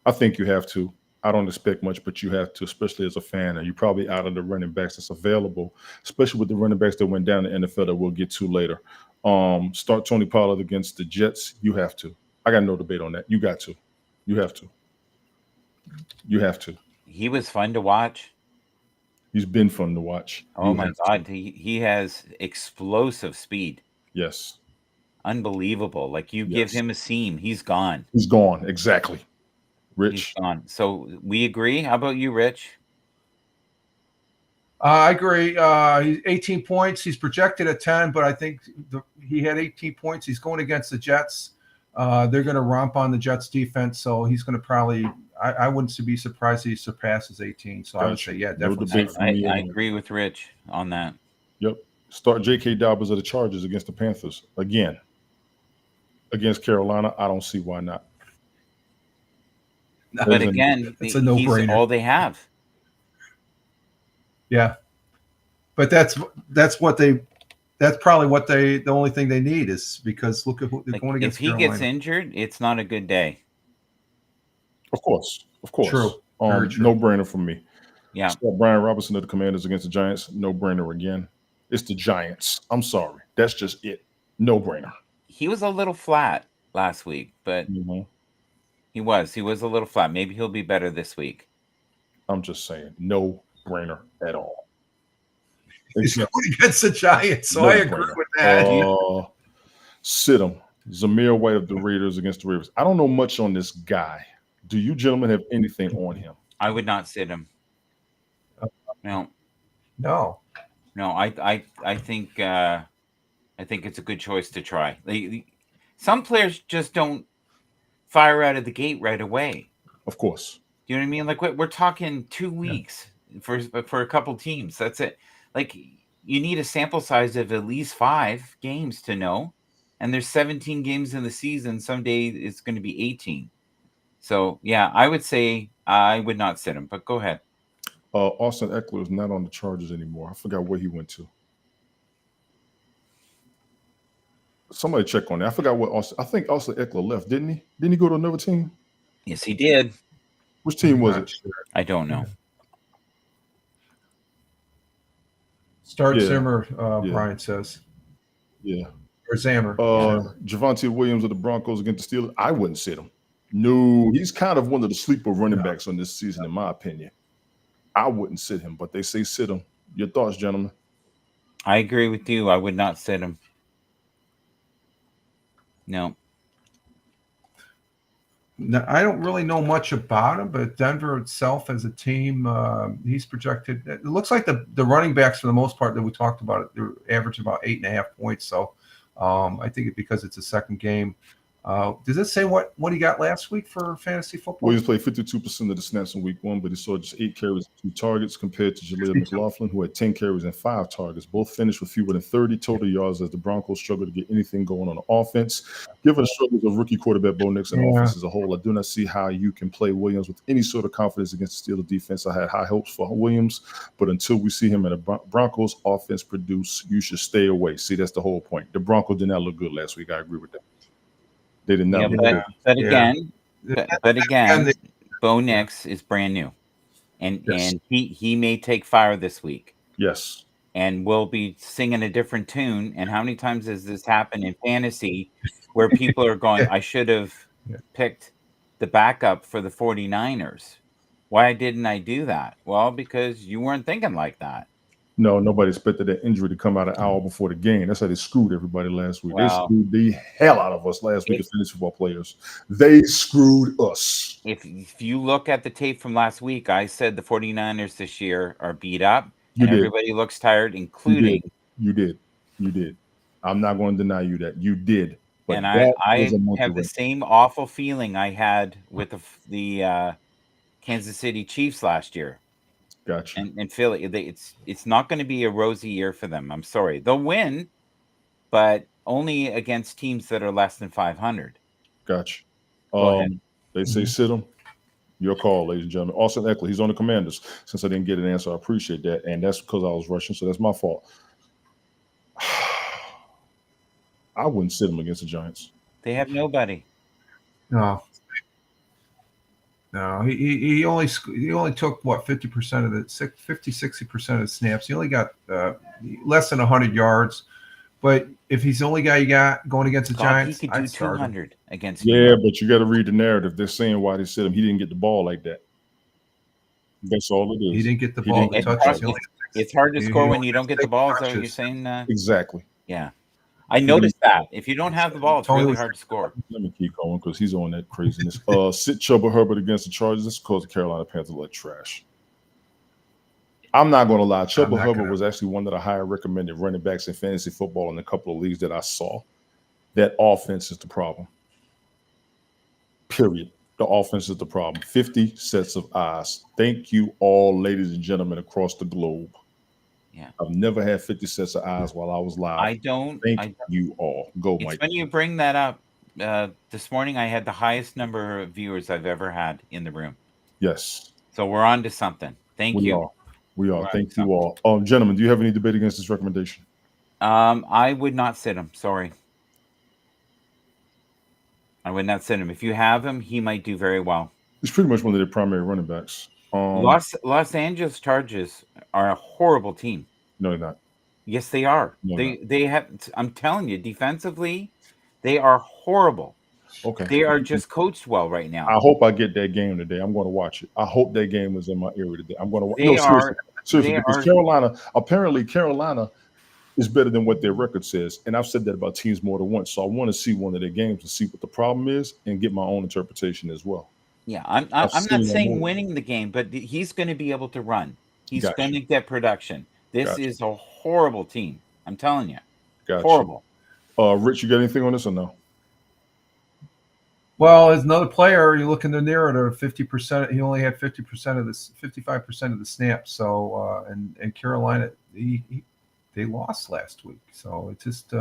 S1: I think you have to. I don't expect much, but you have to, especially as a fan. And you're probably out of the running backs that's available, especially with the running backs that went down in the NFL that we'll get to later. Start Tony Pollard against the Jets. You have to. I got no debate on that. You got to. You have to. You have to.
S2: He was fun to watch.
S1: He's been fun to watch.
S2: Oh my God. He has explosive speed.
S1: Yes.
S2: Unbelievable. Like you give him a seam, he's gone.
S1: He's gone. Exactly. Rich.
S2: He's gone. So we agree. How about you, Rich?
S3: I agree. He's 18 points. He's projected at 10, but I think he had 18 points. He's going against the Jets. They're going to romp on the Jets defense, so he's going to probably. I wouldn't be surprised if he surpasses 18. So I would say, yeah, definitely.
S2: I agree with Rich on that.
S1: Yep. Start J.K. Dobbins of the Chargers against the Panthers again. Against Carolina, I don't see why not.
S2: But again,
S3: it's a no-brainer.
S2: He's all they have.
S3: Yeah, but that's probably the only thing they need is because look at who they're going against.
S2: If he gets injured, it's not a good day.
S1: Of course.
S3: True.
S1: No brainer for me.
S2: Yeah.
S1: Start Brian Robinson of the Commanders against the Giants. No brainer again. It's the Giants. I'm sorry. That's just it. No brainer.
S2: He was a little flat last week, but he was a little flat. Maybe he'll be better this week.
S1: I'm just saying, no brainer at all.
S3: He's going against the Giants, so I agree with that.
S1: Sit him. Zamir White of the Raiders against the Ravens. I don't know much on this guy. Do you gentlemen have anything on him?
S2: I would not sit him. No. I think it's a good choice to try. Some players just don't fire out of the gate right away.
S1: Of course.
S2: Do you know what I mean? Like we're talking 2 weeks for a couple teams. That's it. Like you need a sample size of at least 5 games to know. And there's 17 games in the season. Someday it's going to be 18. So yeah, I would say I would not sit him, but go ahead.
S1: Austin Eckler is not on the Chargers anymore. I forgot where he went to. Somebody check on that. I forgot what Austin. I think Austin Eckler left, didn't he? Didn't he go to another team?
S2: Yes, he did.
S1: Which team was it?
S2: I don't know.
S3: Start Zimmer, Brian says.
S1: Yeah.
S3: Or Zammer.
S1: Javonte Williams of the Broncos against the Steelers. I wouldn't sit him. No, he's kind of one of the sleeper running backs on this season, in my opinion. I wouldn't sit him, but they say sit him. Your thoughts, gentlemen?
S2: I agree with you. I would not sit him. No.
S3: I don't really know much about him, but Denver itself as a team, he's projected. It looks like the running backs, for the most part, that we talked about, they're averaging about 8.5 points. So I think it's because it's a second game. Does it say what he got last week for fantasy football?
S1: Williams played 52% of the snaps in week 1, but he saw just 8 carries and 2 targets compared to Jaleel McLaughlin, who had 10 carries and 5 targets. Both finished with fewer than 30 total yards as the Broncos struggled to get anything going on the offense. Given the struggles of rookie quarterback Bo Nix and offense as a whole, I do not see how you can play Williams with any sort of confidence against the Steelers defense. I had high hopes for Williams, but until we see him in a Broncos offense produce, you should stay away. See, that's the whole point. The Broncos did not look good last week. I agree with that. They did not.
S2: But again, Bo Nix is brand new, and he may take fire this week.
S1: Yes.
S2: and we'll be singing a different tune. And how many times has this happened in fantasy where people are going, I should have picked the backup for the 49ers. Why didn't I do that? Well, because you weren't thinking like that.
S1: No, nobody expected that injury to come out an hour before the game. That's how they screwed everybody last week. They
S2: Well,
S1: screwed the hell out of us last week as fantasy football players. They screwed us.
S2: If you look at the tape from last week, I said the 49ers this year are beat up,
S1: You
S2: and
S1: did.
S2: everybody looks tired, including
S1: You did. I'm not going to deny you that. You did. But
S2: and
S1: that
S2: I
S1: was a monkey
S2: have the
S1: wrench.
S2: same awful feeling I had with the Kansas City Chiefs last year.
S1: Gotcha.
S2: And Philly, it's not going to be a rosy year for them. I'm sorry. They'll win, but only against teams that are less than 500.
S1: Gotcha.
S2: Go ahead.
S1: They say sit him. Your call, ladies and gentlemen. Austin Eckler, he's on the Commanders. Since I didn't get an answer, I appreciate that. And that's because I was rushing, so that's my fault. I wouldn't sit him against the Giants.
S2: They have nobody.
S3: No, he only took what 50% of the 60% of the snaps. He only got less than 100 yards. But if he's the only guy you got going against the Giants,
S2: he could do 200 against.
S1: Yeah, but you got to read the narrative. They're saying why they sit him. He didn't get the ball like that. That's all it is.
S3: He didn't get the ball.
S2: It's hard to score when you don't get the ball. Is that what you're saying?
S1: Exactly.
S2: Yeah. I noticed that. If you don't have the ball, it's really hard to score.
S1: Let me keep going because he's on that craziness. Sit Chuba Herbert against the Chargers. This is because the Carolina Panthers like trash. I'm not going to lie. Chuba Herbert was actually one of the higher recommended running backs in fantasy football in a couple of leagues that I saw. That offense is the problem. Period. The offense is the problem. 50 sets of eyes. Thank you all, ladies and gentlemen, across the globe.
S2: Yeah.
S1: I've never had 50 sets of eyes while I was live.
S2: I don't.
S1: Thank you all. Go, Mike.
S2: When you bring that up, this morning I had the highest number of viewers I've ever had in the room.
S1: Yes.
S2: So we're on to something. Thank you.
S1: We are. Thank you all. Gentlemen, do you have any debate against this recommendation?
S2: I would not sit him. Sorry. I would not sit him. If you have him, he might do very well.
S1: He's pretty much one of their primary running backs.
S2: Los Angeles Chargers are a horrible team.
S1: No, they're not.
S2: Yes, they are. They have. I'm telling you, defensively, they are horrible.
S1: Okay.
S2: They are just coached well right now.
S1: I hope I get that game today. I'm going to watch it. I hope that game is in my area today. I'm going to watch. Seriously, because Carolina is better than what their record says. And I've said that about teams more than once. So I want to see one of their games to see what the problem is and get my own interpretation as well.
S2: Yeah, I'm not saying winning the game, but he's going to be able to run. He's going to get production. This is a horrible team. I'm telling you. Horrible.
S1: Rich, you got anything on this or no?
S3: Well, as another player, you look in the narrative, 50%. He only had 50% of this, 55% of the snaps. So, and Carolina, they lost last week. So it just,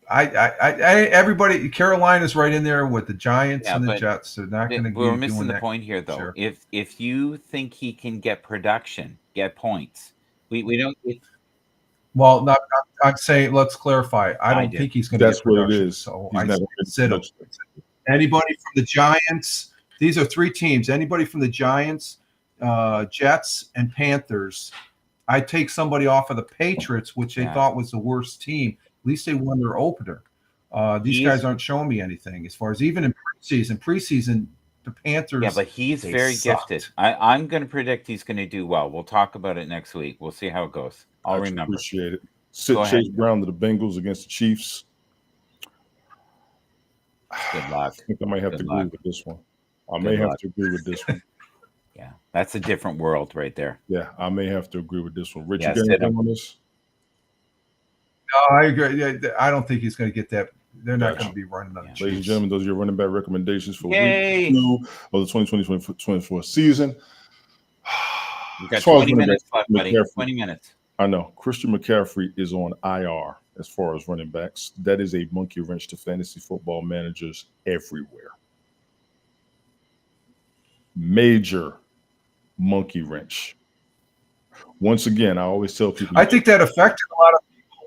S3: everybody, Carolina's right in there with the Giants and the Jets. They're not going to.
S2: We're missing the point here, though. Sure. If you think he can get production, get points, we don't.
S3: Well, I'm saying, let's clarify. I don't think he's going to get production. What it is. So I sit him. Anybody from the Giants? These are three teams. Anybody from the Giants, Jets, and Panthers. I take somebody off of the Patriots, which they thought was the worst team. At least they won their opener. These guys aren't showing me anything as far as even in preseason. Preseason, the Panthers.
S2: Yeah, but he's very gifted. I'm going to predict he's going to do well. We'll talk about it next week. We'll see how it goes. I'll remember.
S1: Appreciate it. Sit Chase Brown to the Bengals against the Chiefs.
S2: Good luck.
S1: I think I might have to agree with this one. I may have to agree with this one.
S2: Yeah, that's a different world right there.
S1: Yeah, I may have to agree with this one. Rich, you got anything on this?
S3: No, I agree. I don't think he's going to get that. They're not going to be running on the Chiefs.
S1: Ladies and gentlemen, those are your running back recommendations for week 2 of the 2020-2024 season.
S2: We've got 20 minutes left, buddy. 20 minutes.
S1: I know. Christian McCaffrey is on IR as far as running backs. That is a monkey wrench to fantasy football managers everywhere. Major monkey wrench. Once again, I always tell people.
S3: I think that affected a lot of people.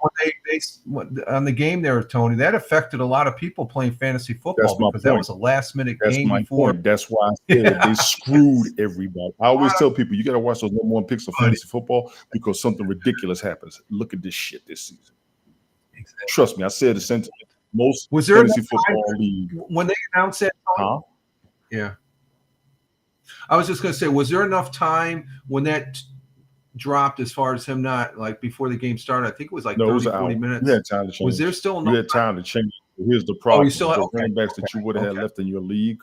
S3: on the game there, Tony, that affected a lot of people playing fantasy football because that was a last-minute game before.
S1: Point. That's why I said they screwed everybody. I always tell people you got to watch those number one picks of fantasy football because something ridiculous happens. Look at this shit this season. Exactly. Trust me, I said the sentiment. Most fantasy football league
S3: when they announced that.
S1: Huh?
S3: Yeah. I was just going to say, was there enough time when that dropped as far as him not like before the game started? I think it was like 40 minutes.
S1: You had time to change.
S3: Was there still enough?
S1: You had time to change. Here's the problem.
S3: You still
S1: the running backs that you would have had left in your league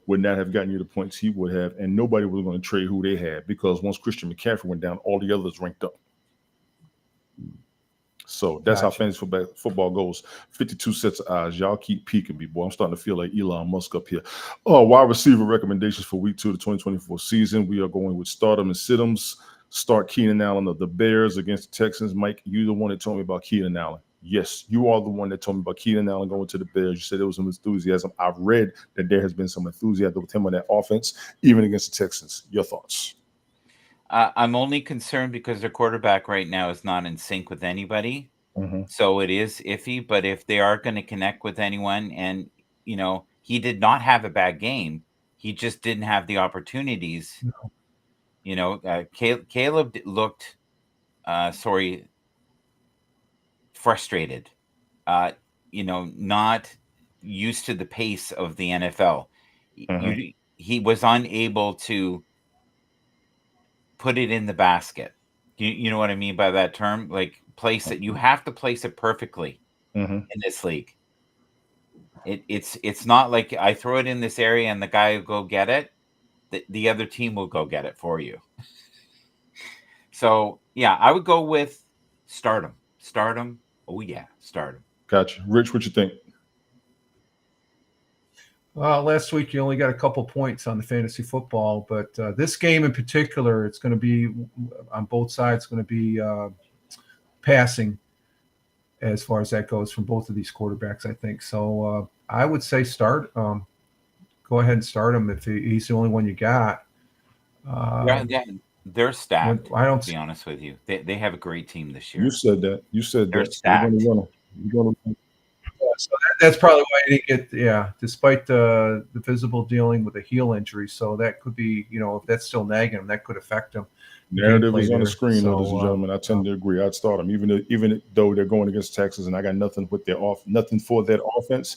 S1: would not have gotten you the points he would have, and nobody was going to trade who they had because once Christian McCaffrey went down, all the others ranked up. So that's how fantasy football goes. 52 sets of eyes. Y'all keep peeking me, boy. I'm starting to feel like Elon Musk up here. Wide receiver recommendations for week 2 of the 2024 season. We are going with stardom and sit-ems. Start Keenan Allen of the Bears against the Texans. Mike, you're the one that told me about Keenan Allen. Yes, you are the one that told me about Keenan Allen going to the Bears. You said there was some enthusiasm. I've read that there has been some enthusiasm with him on that offense, even against the Texans. Your thoughts?
S2: I'm only concerned because their quarterback right now is not in sync with anybody.
S1: Mm-hmm.
S2: So it is iffy, but if they are going to connect with anyone, and, you know, he did not have a bad game. He just didn't have the opportunities.
S3: No.
S2: You know, Caleb looked, frustrated, you know, not used to the pace of the NFL.
S1: Mm-hmm.
S2: He was unable to put it in the basket. You know what I mean by that term? Like place it. You have to place it perfectly in this league. It's not like I throw it in this area and the guy will go get it. The other team will go get it for you. So yeah, I would go with stardom. Stardom. Oh yeah, stardom.
S1: Gotcha. Rich, what you think?
S3: Well, last week you only got a couple points on the fantasy football, but this game in particular, it's going to be on both sides. Going to be passing as far as that goes from both of these quarterbacks, I think. So I would say start. Go ahead and start him if he's the only one you got.
S2: Yeah, they're stacked.
S3: I don't.
S2: To be honest with you, they have a great team this year.
S1: You said that.
S2: They're stacked.
S1: You're gonna
S3: So that's probably why he didn't get. Despite the visible dealing with a heel injury, so that could be, you know, if that's still nagging him, that could affect him.
S1: Narrative is on the screen, ladies and gentlemen. I tend to agree. I'd start them, even though they're going against Texas, and I got nothing for that offense.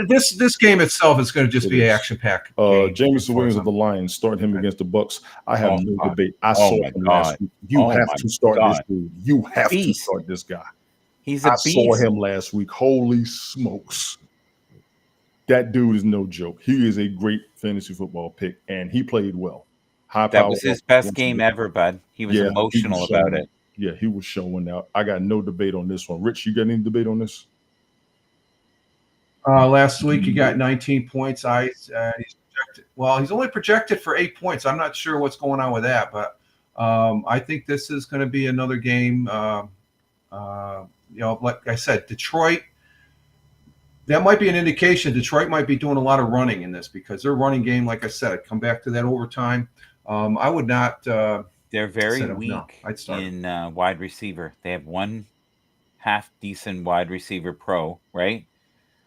S3: This game itself is going to just be an action-packed.
S1: Jameson Williams of the Lions, start him against the Bucks. I have no debate. I saw him last week. You have to start this dude. You have to start this guy.
S2: I
S1: saw him last week. Holy smokes. That dude is no joke. He is a great fantasy football pick, and he played well.
S2: That was his best game ever, bud. He was emotional about it.
S1: Yeah, he was showing out. I got no debate on this one. Rich, you got any debate on this?
S3: Last week he got 19 points. He's projected. Well, he's only projected for 8 points. I'm not sure what's going on with that, but I think this is going to be another game. You know, like I said, Detroit. That might be an indication Detroit might be doing a lot of running in this because their running game, like I said, I'd come back to that overtime. I would not.
S2: They're very weak in wide receiver. They have one half decent wide receiver pro, right?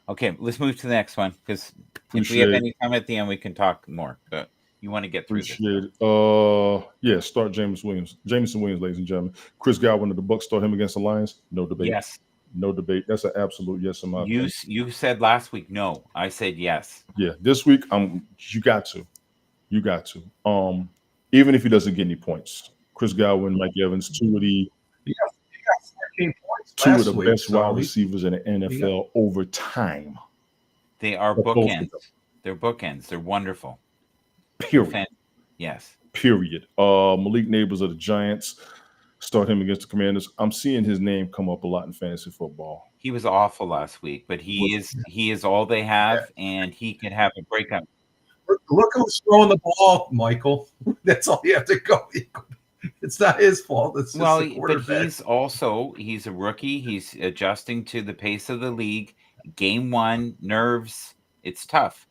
S2: Okay, let's move to the next one because if we have any time at the end, we can talk more. But you want to get through this.
S1: Yeah, start Jameson Williams, ladies and gentlemen. Chris Godwin of the Bucs, start him against the Lions. No debate.
S2: Yes.
S1: No debate. That's an absolute yes in my opinion.
S2: You said last week no. I said yes.
S1: Yeah, this week you got to. Even if he doesn't get any points. Chris Godwin, Mike Evans, two of the
S3: 14 points.
S1: Two of the best wide receivers in the NFL over time.
S2: They are bookends. They're bookends. They're wonderful.
S1: Period.
S2: Yes.
S1: Period. Malik Neighbors of the Giants. Start him against the Commanders. I'm seeing his name come up a lot in fantasy football.
S2: He was awful last week, but he is all they have, and he can have a breakout.
S3: Look who's throwing the ball, Michael. That's all you have to go. It's not his fault. It's just the quarterback. But
S2: he's a rookie. He's adjusting to the pace of the league. Game one, nerves. It's tough.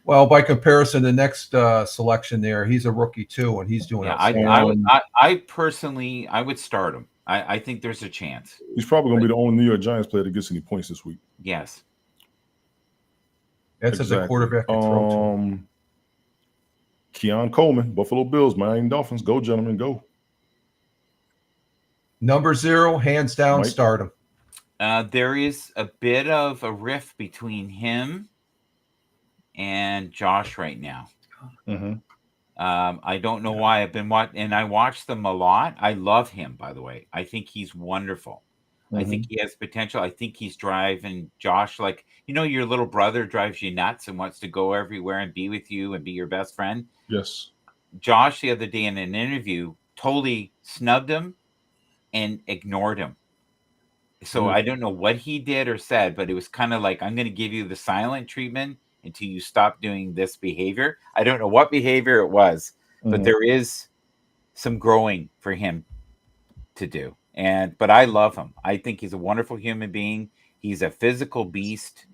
S3: Well, by comparison, the next selection there, he's a rookie too, and he's doing outstanding.
S2: I personally, I would start him. I think there's a chance.
S1: He's probably going to be the only New York Giants player that gets any points this week.
S2: Yes.
S3: That's exactly. A quarterback can throw to.
S1: Keon Coleman, Buffalo Bills, Miami Dolphins. Go, gentlemen, go.
S3: Number 0, hands down,
S1: Mike?
S3: start him.
S2: There is a bit of a rift between him and Josh right now.
S1: Mm-hmm.
S2: I don't know why. I've been watching, and I watch them a lot. I love him, by the way. I think he's wonderful. Mm-hmm. I think he has potential. I think he's driving Josh like, your little brother drives you nuts and wants to go everywhere and be with you and be your best friend.
S1: Yes.
S2: Josh the other day in an interview totally snubbed him and ignored him. So I don't know what he did or said, but it was kind of like, I'm going to give you the silent treatment until you stop doing this behavior. I don't know what behavior it was, but there is some growing for him to do. But I love him. I think he's a wonderful human being. He's a physical beast.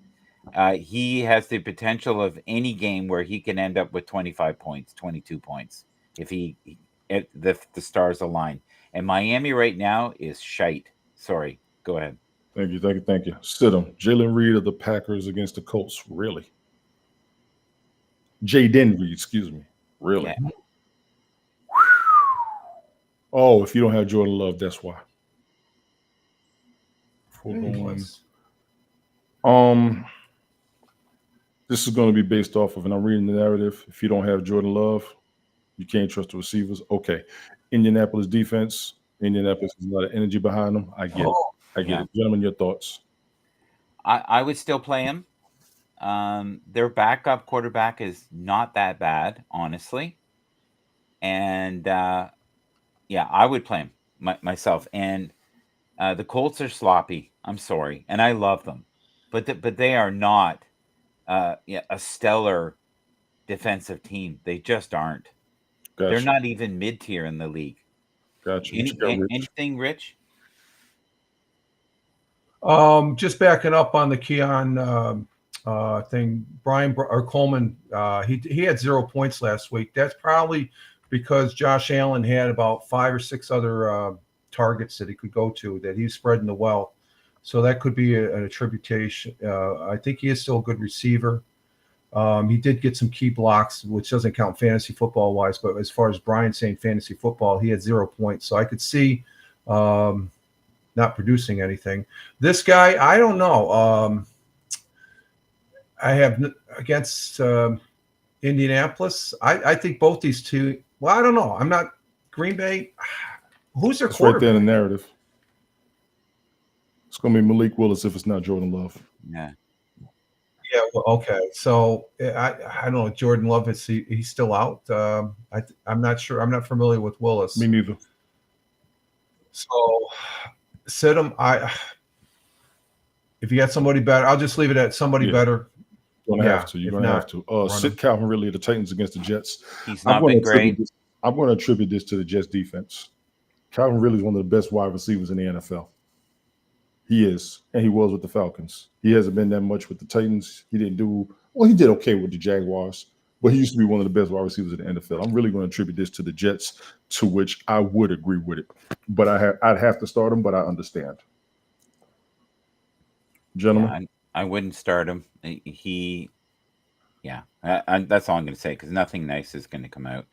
S2: He has the potential of any game where he can end up with 25 points, 22 points, if the stars align. And Miami right now is shite. Sorry. Go ahead.
S1: Thank you. Sit him. Jalen Reed of the Packers against the Colts. Really? Jaden Reed, excuse me. Really? Yeah. Oh, if you don't have Jordan Love, that's why. This is going to be based off of, and I'm reading the narrative. If you don't have Jordan Love, you can't trust the receivers. Okay. Indianapolis defense. Indianapolis has a lot of energy behind them. I get it. I get it. Gentlemen, your thoughts?
S2: I would still play him. Their backup quarterback is not that bad, honestly. And, I would play him myself. And the Colts are sloppy. I'm sorry. And I love them. But they are not a stellar defensive team. They just aren't. Gotcha. They're not even mid-tier in the league.
S1: Gotcha.
S2: Anything, Rich?
S3: Just backing up on the Keon thing, Coleman, he had 0 points last week. That's probably because Josh Allen had about 5 or 6 other targets that he could go to that he's spreading the wealth. So that could be an attribution. I think he is still a good receiver. He did get some key blocks, which doesn't count fantasy football wise, but as far as Brian saying fantasy football, he had 0 points. So I could see not producing anything. This guy, I don't know. I have against Indianapolis. I think both these two. Well, I don't know. I'm not Green Bay. Who's their quarterback?
S1: Right there in the narrative. It's going to be Malik Willis if it's not Jordan Love.
S2: Yeah.
S3: Yeah. Well, okay. So I don't know. Jordan Love he's still out. I'm not sure. I'm not familiar with Willis.
S1: Me neither.
S3: So sit him. If you got somebody better, I'll just leave it at somebody better.
S1: You're going to have to. You're going to have to. Sit Calvin Ridley of the Titans against the Jets.
S2: He's not been great.
S1: I'm going to attribute this to the Jets defense. Calvin Ridley is one of the best wide receivers in the NFL. He is, and he was with the Falcons. He hasn't been that much with the Titans. He did okay with the Jaguars, but he used to be one of the best wide receivers in the NFL. I'm really going to attribute this to the Jets, to which I would agree with it. But I'd have to start him, but I understand. Gentlemen?
S2: Yeah, I wouldn't start him. That's all I'm going to say, because nothing nice is going to come out.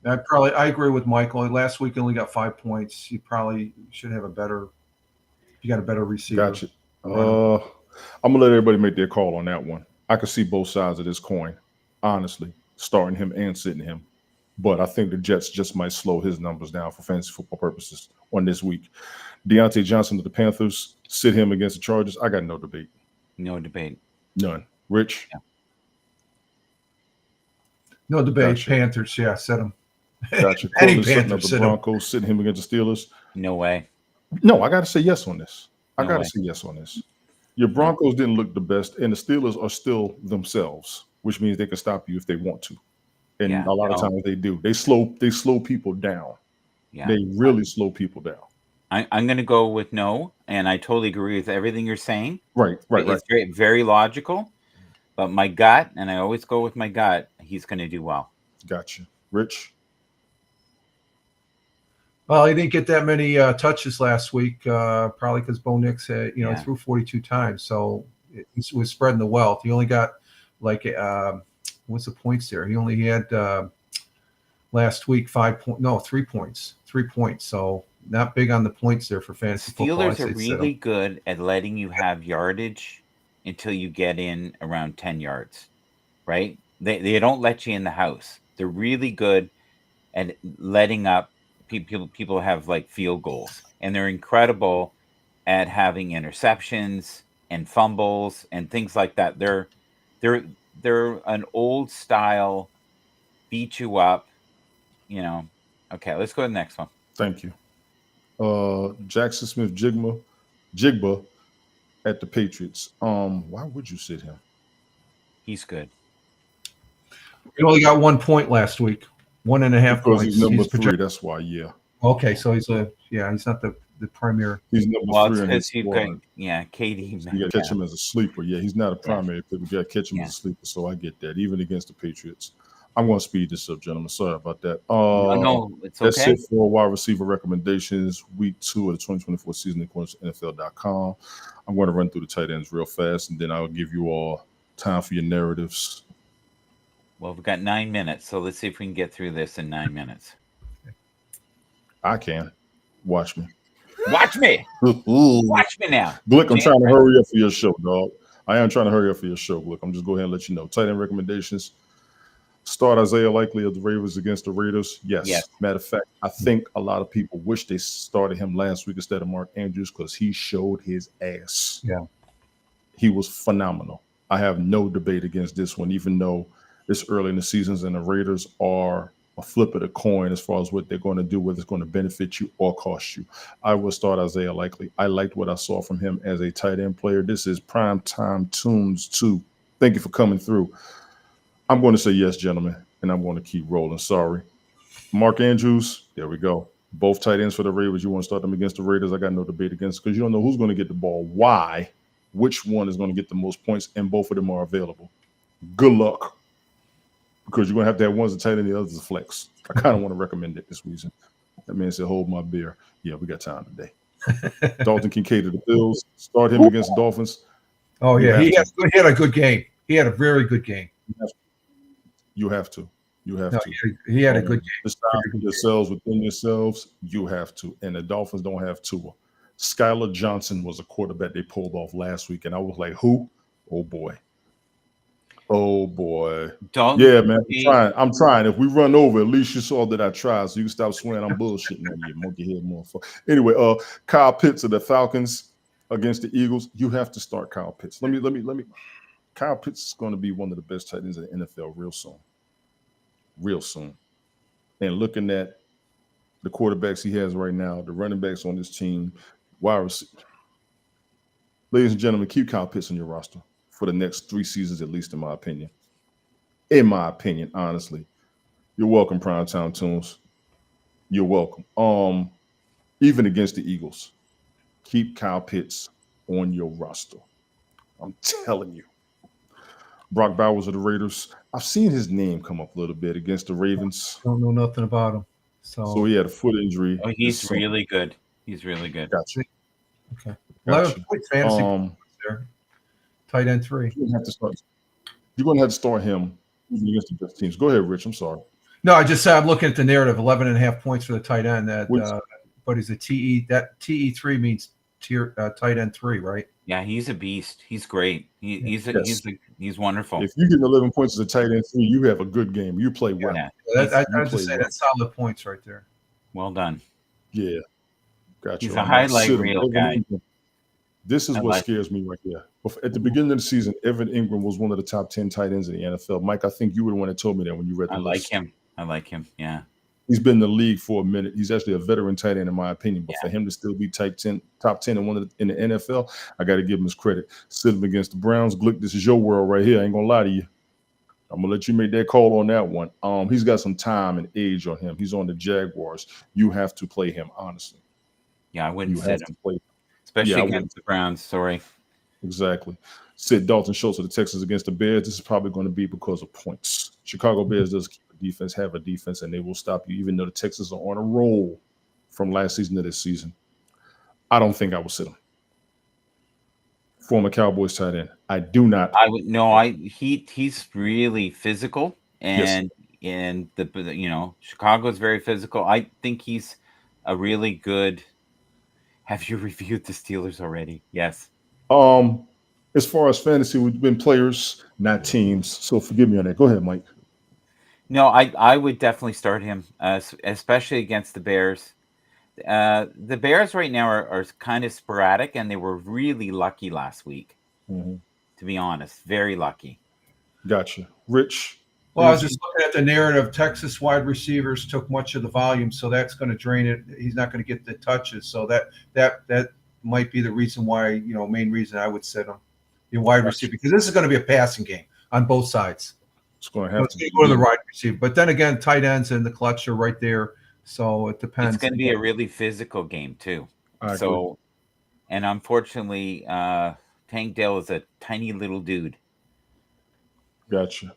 S3: I agree with Michael. Last week only got 5 points. You probably should have you got a better receiver.
S1: Gotcha. I'm gonna let everybody make their call on that one. I can see both sides of this coin, honestly, starting him and sitting him. But I think the Jets just might slow his numbers down for fantasy football purposes on this week. Deontay Johnson of the Panthers, sit him against the Chargers. I got no debate.
S2: No debate.
S1: None. Rich?
S2: Yeah.
S3: No debate. Gotcha. Panthers, yeah, sit him.
S1: Gotcha. Any Panthers, the Broncos, sitting him against the Steelers.
S2: No way.
S1: No, I got to say yes on this. Your Broncos didn't look the best, and the Steelers are still themselves, which means they can stop you if they want to. And a lot of times they do. They slow people down.
S2: Yeah.
S1: They really slow people down.
S2: I'm going to go with no, and I totally agree with everything you're saying.
S1: Right.
S2: It's very, very logical, but my gut, and I always go with my gut, he's going to do well.
S1: Gotcha. Rich?
S3: Well, he didn't get that many touches last week, probably because Bo Nix had, he threw 42 times, so it was spreading the wealth. He only got like what's the points there? He only had last week 3 points. So not big on the points there for fantasy football.
S2: Steelers are really good at letting you have yardage until you get in around 10 yards, right? They don't let you in the house. They're really good at letting up people have like field goals, and they're incredible at having interceptions and fumbles and things like that. They're an old style beat you up, Okay, let's go to the next one.
S1: Thank you. Jackson Smith-Jigba at the Patriots. Why would you sit him?
S2: He's good.
S3: He only got 1 point last week. 1.5 points.
S1: He's number 3. That's why, yeah.
S3: Okay, so he's not the primary.
S1: He's number 3 in his
S2: squad. KD.
S1: You got to catch him as a sleeper. Yeah, he's not a primary pick. You got to catch him as a sleeper. So I get that. Even against the Patriots. I'm going to speed this up, gentlemen. Sorry about that.
S2: No, it's okay.
S1: That's it for wide receiver recommendations. Week 2 of the 2024 season, according to NFL.com. I'm going to run through the tight ends real fast, and then I'll give you all time for your narratives.
S2: Well, we've got 9 minutes, so let's see if we can get through this in 9 minutes.
S1: I can. Watch me.
S2: Watch me. Watch me now.
S1: Glick, I'm trying to hurry up for your show, dog. I am trying to hurry up for your show, Glick. I'm just go ahead and let you know. Tight end recommendations. Start Isaiah Likely of the Ravens against the Raiders. Yes. Matter of fact, I think a lot of people wish they started him last week instead of Mark Andrews because he showed his ass.
S3: Yeah.
S1: He was phenomenal. I have no debate against this one, even though it's early in the seasons and the Raiders are a flip of the coin as far as what they're going to do, whether it's going to benefit you or cost you. I will start Isaiah Likely. I liked what I saw from him as a tight end player. This is Prime Time Tunes 2. Thank you for coming through. I'm going to say yes, gentlemen, and I'm going to keep rolling. Sorry. Mark Andrews, there we go. Both tight ends for the Ravens. You want to start them against the Raiders? I got no debate against because you don't know who's going to get the ball. Why? Which one is going to get the most points? And both of them are available. Good luck. Because you're going to have one as a tight end, the other is a flex. I kind of want to recommend it this reason. That man said, hold my beer. Yeah, we got time today. Dalton Kincaid of the Bills. Start him against the Dolphins.
S3: Oh, yeah. He had a good game. He had a very good game.
S1: You have to. You have to.
S3: He had a good game.
S1: Decide yourselves within yourselves. You have to. And the Dolphins don't have Tua. Skylar Johnson was a quarterback they pulled off last week. And I was like, who? Oh, boy. Oh, boy. Yeah, man. I'm trying. If we run over, at least you saw that I tried. So you can stop swearing I'm bullshitting on you, monkey head motherfucker. Anyway, Kyle Pitts of the Falcons against the Eagles. You have to start Kyle Pitts. Let me. Kyle Pitts is going to be one of the best tight ends in the NFL real soon. Real soon. And looking at the quarterbacks he has right now, the running backs on this team, wide receiver. Ladies and gentlemen, keep Kyle Pitts on your roster for the next 3 seasons, at least in my opinion. In my opinion, honestly. You're welcome, Primetime Tunes. You're welcome. Even against the Eagles, keep Kyle Pitts on your roster. I'm telling you. Brock Bowers of the Raiders. I've seen his name come up a little bit against the Ravens.
S3: Don't know nothing about him. So
S1: he had a foot injury.
S2: Oh, he's really good. He's really good.
S1: Gotcha.
S3: Okay. 11 points fantasy there. Tight end 3.
S1: You're going to have to start him even against the best teams. Go ahead, Rich. I'm sorry.
S3: No, I just said I'm looking at the narrative. 11.5 points for the tight end. But he's a TE. That TE3 means tight end 3, right?
S2: Yeah, he's a beast. He's great. He's wonderful.
S1: If you get 11 points as a tight end 3, you have a good game. You play well.
S2: Yeah.
S3: I just say that's solid points right there.
S2: Well done.
S1: Yeah. Gotcha.
S2: He's a highlight reel guy.
S1: This is what scares me right here. At the beginning of the season, Evan Ingram was one of the top 10 tight ends in the NFL. Mike, I think you were the one that told me that when you read the list.
S2: I like him. Yeah.
S1: He's been in the league for a minute. He's actually a veteran tight end, in my opinion. But for him to still be top 10 in the NFL, I got to give him his credit. Sit him against the Browns. Glick, this is your world right here. I ain't going to lie to you. I'm going to let you make that call on that one. He's got some time and age on him. He's on the Jaguars. You have to play him, honestly.
S2: Yeah, I wouldn't
S1: You
S2: sit
S1: have to
S2: him,
S1: play.
S2: especially
S1: Yeah, I wouldn't.
S2: against the Browns. Sorry.
S1: Exactly. Sit Dalton Schultz of the Texans against the Bears. This is probably going to be because of points. Chicago Bears does keep a defense, have a defense, and they will stop you, even though the Texans are on a roll from last season to this season. I don't think I will sit him. Former Cowboys tight end. I do not.
S2: I would no. He's really physical,
S1: Yes.
S2: and Chicago's very physical. I think he's a really good. Have you reviewed the Steelers already? Yes.
S1: Um, as far as fantasy, we've been players, not teams. So forgive me on that. Go ahead, Mike.
S2: No, I would definitely start him, especially against the Bears. The Bears right now are kind of sporadic, and they were really lucky last week.
S1: Mhm.
S2: To be honest, very lucky.
S1: Gotcha. Rich.
S3: Well, I was just looking at the narrative. Texas wide receivers took much of the volume, so that's going to drain it. He's not going to get the touches, so that might be the reason why, main reason I would sit him, the wide receiver, because this is going to be a passing game on both sides.
S1: It's going to
S3: So
S1: have
S3: it's
S1: to
S3: going to
S1: be.
S3: go to the wide receiver, but then again, tight ends and the clutch are right there, so it depends.
S2: It's going to be a really physical game too.
S1: I agree.
S2: So, and unfortunately, Tank Dell is a tiny little dude.
S1: Gotcha.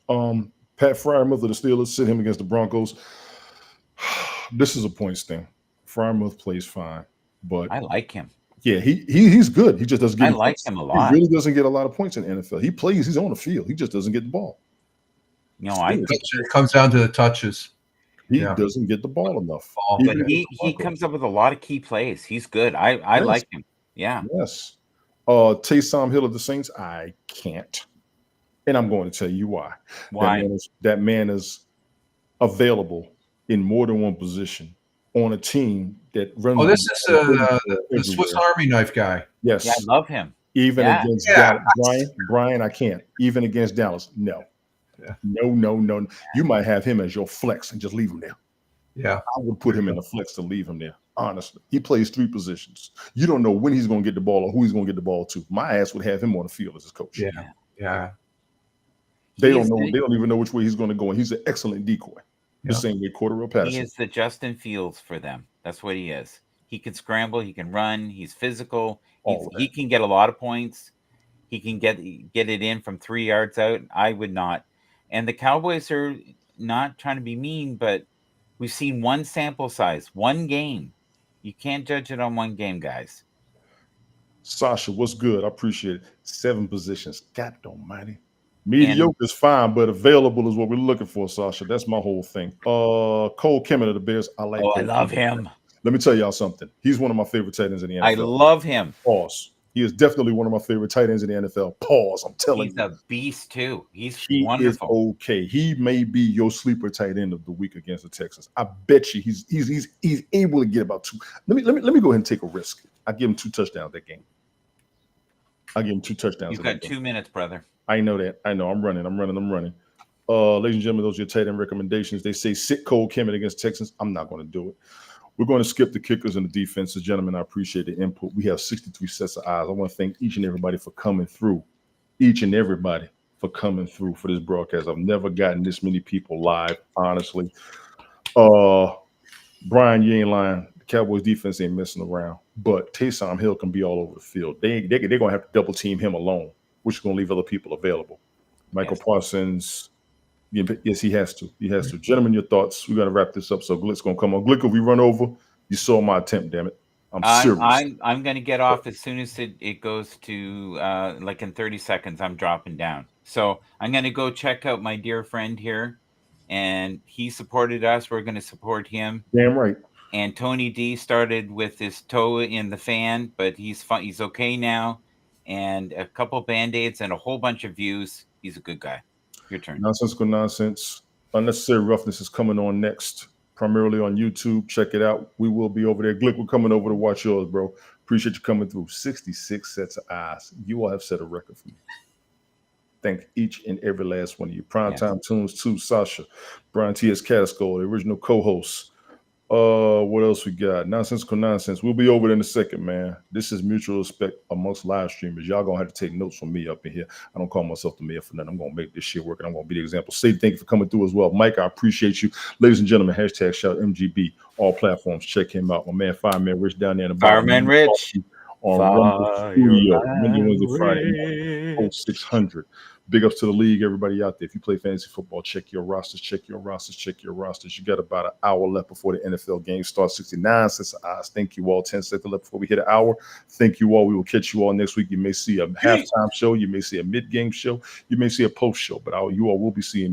S1: Pat Fryermuth of the Steelers, sit him against the Broncos. This is a points thing. Fryermuth plays fine, but
S2: I like him.
S1: yeah, he's good. He just doesn't get.
S2: I like
S1: points.
S2: him a lot.
S1: He really doesn't get a lot of points in the NFL. He plays. He's on the field. He just doesn't get the ball.
S2: No,
S3: It comes down to the touches.
S1: He doesn't get the ball enough.
S2: But he comes up with a lot of key plays. He's good. I like him. Yeah.
S1: Yes. Taysom Hill of the Saints, I can't. And I'm going to tell you why.
S2: Why?
S1: That man is available in more than one position on a team that runs.
S3: Oh, this is the Swiss Army knife guy.
S1: Yes.
S2: Yeah, I love him.
S1: Even against Dallas. Brian, I can't. Even against Dallas, no.
S3: Yeah.
S1: No. You might have him as your flex and just leave him there.
S3: Yeah.
S1: I would put him in the flex to leave him there. Honestly, he plays three positions. You don't know when he's going to get the ball or who he's going to get the ball to. My ass would have him on the field as his coach.
S3: Yeah.
S1: They don't know. They don't even know which way he's going to go. And he's an excellent decoy.
S3: Yeah.
S1: The same way Cordero Patterson.
S2: He is the Justin Fields for them. That's what he is. He can scramble. He can run. He's physical. He can get a lot of points. He can get it in from 3 yards out. I would not. And the Cowboys are not trying to be mean, but we've seen one sample size, one game. You can't judge it on one game, guys.
S1: Sasha, what's good? I appreciate it. 7 positions. God almighty. Mediocre is fine, but available is what we're looking for, Sasha. That's my whole thing. Cole Kemet of the Bears. I like.
S2: I love him.
S1: Let me tell y'all something. He's one of my favorite tight ends in the NFL.
S2: I love him.
S1: Pause. He is definitely one of my favorite tight ends in the NFL. Pause. I'm telling you.
S2: He's a beast too. He
S1: Is
S2: wonderful.
S1: okay. He may be your sleeper tight end of the week against the Texans. I bet you he's able to get about 2. Let me go ahead and take a risk. I give him 2 touchdowns that game. I give him 2 touchdowns.
S2: You've got 2 minutes, brother.
S1: I know that. I know. I'm running. Ladies and gentlemen, those are your tight end recommendations. They say sit Cole Kemet against Texans. I'm not going to do it. We're going to skip the kickers and the defenses. Gentlemen, I appreciate the input. We have 63 sets of eyes. I want to thank each and everybody for coming through. Each and everybody for coming through for this broadcast. I've never gotten this many people live, honestly. Brian, you ain't lying. The Cowboys defense ain't messing around. But Taysom Hill can be all over the field. They're going to have to double team him alone, which is going to leave other people available. Michael Parsons, yes, he has to. He has to. Gentlemen, your thoughts. We're going to wrap this up. So Glick's going to come on. Glick, if we run over, you saw my attempt, damn it. I'm serious.
S2: I'm going to get off as soon as it goes to, like in 30 seconds, I'm dropping down. So I'm going to go check out my dear friend here. And he supported us. We're going to support him.
S1: Damn right.
S2: And Tony D started with his toe in the fan, but he's okay now. And a couple Band-Aids and a whole bunch of views. He's a good guy. Your turn.
S1: Nonsensical Nonsense. Unnecessary Roughness is coming on next, primarily on YouTube. Check it out. We will be over there. Glick, we're coming over to watch yours, bro. Appreciate you coming through. 66 sets of eyes. You all have set a record for me. Thank each and every last one of you. Primetime Tunes 2, Sasha, Brian T.S. Casco, the original co-host. What else we got? Nonsensical nonsense. We'll be over in a second, man. This is mutual respect amongst live streamers. Y'all gonna have to take notes from me up in here. I don't call myself the mayor for nothing. I'm gonna make this shit work, and I'm gonna be the example. Say thank you for coming through as well, Mike. I appreciate you, ladies and gentlemen. Hashtag shout MGB. All platforms. Check him out. My man, Fireman Rich down there in the bottom.
S2: Fireman Rich
S1: On Rumble Studio, Monday, Wednesday, Friday, 0600. Big ups to the league, everybody out there. If you play fantasy football, check your rosters, check your rosters, check your rosters. You got about an hour left before the NFL game starts. 69 cents of odds. Thank you all. 10 seconds left before we hit an hour. Thank you all. We will catch you all next week. You may see a halftime show. You may see a mid-game show. You may see a post show, but you all will be seeing